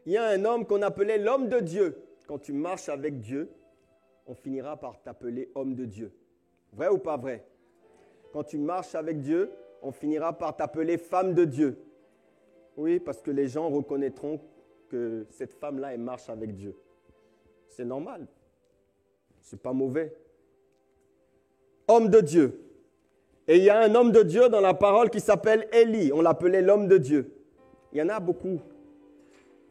il y a un homme qu'on appelait l'homme de Dieu. Quand tu marches avec Dieu, on finira par t'appeler homme de Dieu. Vrai ou pas vrai? Quand tu marches avec Dieu, on finira par t'appeler femme de Dieu. Oui, parce que les gens reconnaîtront que cette femme-là, elle marche avec Dieu. C'est normal. C'est pas mauvais. Homme de Dieu. Et il y a un homme de Dieu dans la parole qui s'appelle Élie. On l'appelait l'homme de Dieu. Il y en a beaucoup.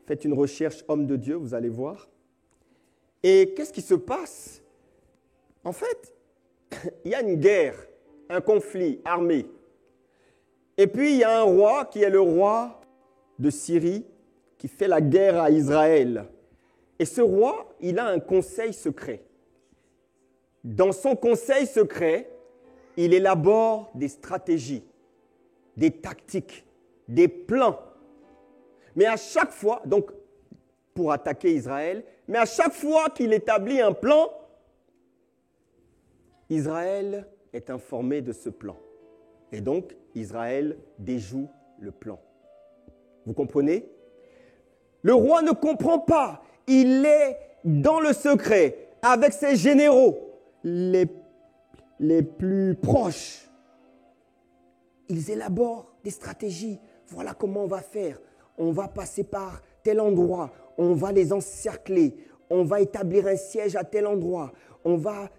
Faites une recherche homme de Dieu, vous allez voir. Et qu'est-ce qui se passe? En fait, il y a une guerre, un conflit armé. Et puis, il y a un roi qui est le roi de Syrie qui fait la guerre à Israël. Et ce roi, il a un conseil secret. Dans son conseil secret, il élabore des stratégies, des tactiques, des plans. Mais à chaque fois, donc pour attaquer Israël, mais à chaque fois qu'il établit un plan, Israël est informé de ce plan. Et donc, Israël déjoue le plan. Vous comprenez? Le roi ne comprend pas. Il est dans le secret avec ses généraux les plus proches. Ils élaborent des stratégies. Voilà comment on va faire. On va passer par tel endroit. On va les encercler. On va établir un siège à tel endroit. On va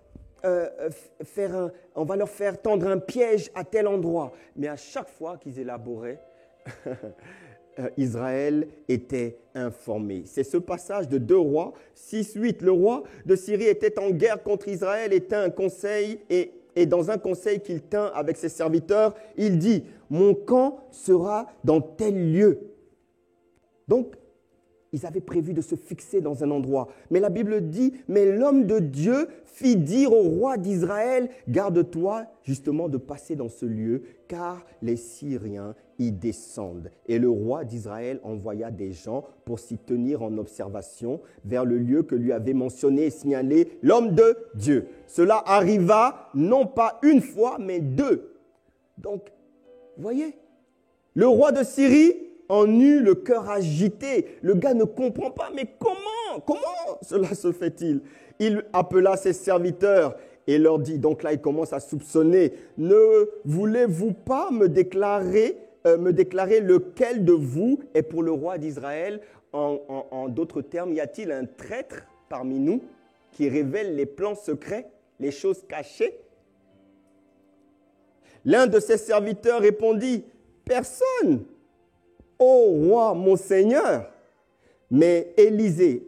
leur faire tendre un piège à tel endroit. Mais à chaque fois qu'ils élaboraient, Israël était informé. C'est ce passage de 2 Rois 6-8. Le roi de Syrie était en guerre contre Israël et tint un conseil, et dans un conseil qu'il tint avec ses serviteurs, il dit « Mon camp sera dans tel lieu ». Donc, ils avaient prévu de se fixer dans un endroit. Mais la Bible dit, mais l'homme de Dieu fit dire au roi d'Israël, garde-toi justement de passer dans ce lieu, car les Syriens y descendent. Et le roi d'Israël envoya des gens pour s'y tenir en observation vers le lieu que lui avait mentionné et signalé l'homme de Dieu. Cela arriva non pas une fois, mais 2. Donc, vous voyez, le roi de Syrie en eut le cœur agité. Le gars ne comprend pas, mais comment cela se fait-il? Il appela ses serviteurs et leur dit, donc là il commence à soupçonner, ne voulez-vous pas me déclarer lequel de vous est pour le roi d'Israël? En d'autres termes, y a-t-il un traître parmi nous qui révèle les plans secrets, les choses cachées? L'un de ses serviteurs répondit, personne. Ô roi, mon Seigneur, mais Élisée,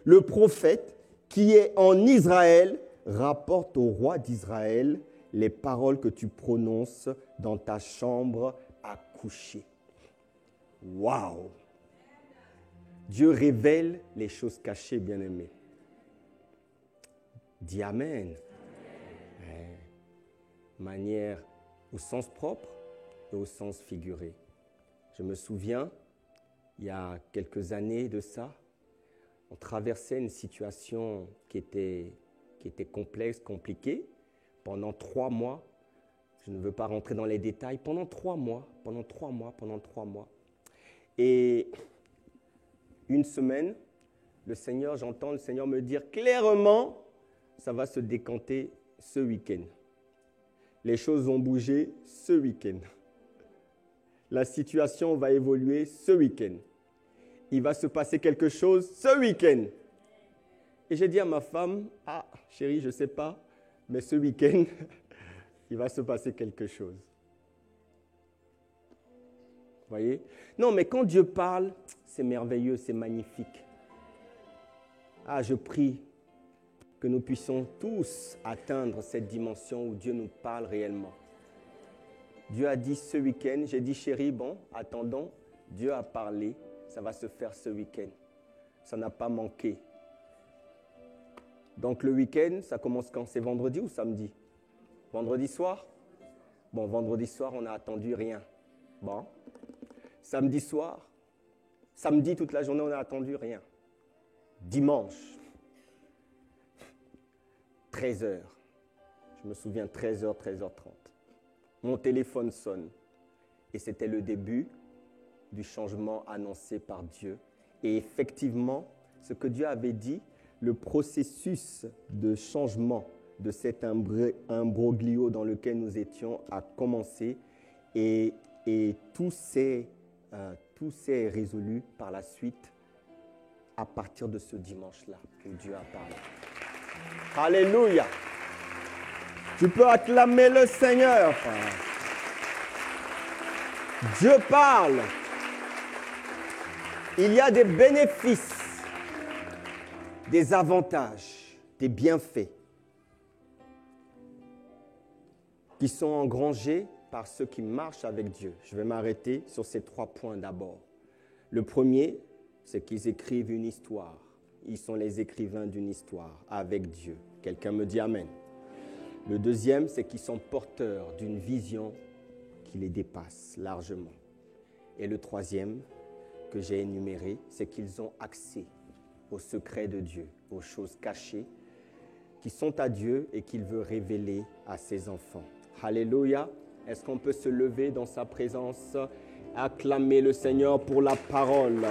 le prophète qui est en Israël, rapporte au roi d'Israël les paroles que tu prononces dans ta chambre à coucher. Waouh! Dieu révèle les choses cachées, bien-aimés. Dis Amen. Amen. Manière au sens propre et au sens figuré. Je me souviens, il y a quelques années de ça, on traversait une situation qui était complexe, compliquée. Pendant 3 mois, Je ne veux pas rentrer dans les détails. Pendant 3 mois. Et une semaine, j'entends le Seigneur me dire clairement, ça va se décanter ce week-end. Les choses vont bouger ce week-end. La situation va évoluer ce week-end. Il va se passer quelque chose ce week-end. Et j'ai dit à ma femme, chérie, je ne sais pas, mais ce week-end, il va se passer quelque chose. Vous voyez? Non, mais quand Dieu parle, c'est merveilleux, c'est magnifique. Je prie que nous puissions tous atteindre cette dimension où Dieu nous parle réellement. Dieu a dit ce week-end, j'ai dit chérie, bon, attendons, Dieu a parlé, ça va se faire ce week-end. Ça n'a pas manqué. Donc le week-end, ça commence quand? C'est vendredi ou samedi? Vendredi soir? Bon, vendredi soir, on n'a attendu rien. Bon. Samedi soir, samedi toute la journée, on n'a attendu rien. Dimanche, 13h. Je me souviens, 13h, 13h30. Mon téléphone sonne. Et c'était le début du changement annoncé par Dieu. Et effectivement, ce que Dieu avait dit, le processus de changement de cet imbroglio dans lequel nous étions a commencé. Et tout s'est résolu par la suite à partir de ce dimanche-là que Dieu a parlé. Alléluia! Tu peux acclamer le Seigneur. Dieu parle. Il y a des bénéfices, des avantages, des bienfaits qui sont engrangés par ceux qui marchent avec Dieu. Je vais m'arrêter sur ces 3 points d'abord. Le premier, c'est qu'ils écrivent une histoire. Ils sont les écrivains d'une histoire avec Dieu. Quelqu'un me dit Amen. Le deuxième, c'est qu'ils sont porteurs d'une vision qui les dépasse largement. Et le troisième, que j'ai énuméré, c'est qu'ils ont accès aux secrets de Dieu, aux choses cachées qui sont à Dieu et qu'il veut révéler à ses enfants. Alléluia! Est-ce qu'on peut se lever dans sa présence, acclamer le Seigneur pour la parole?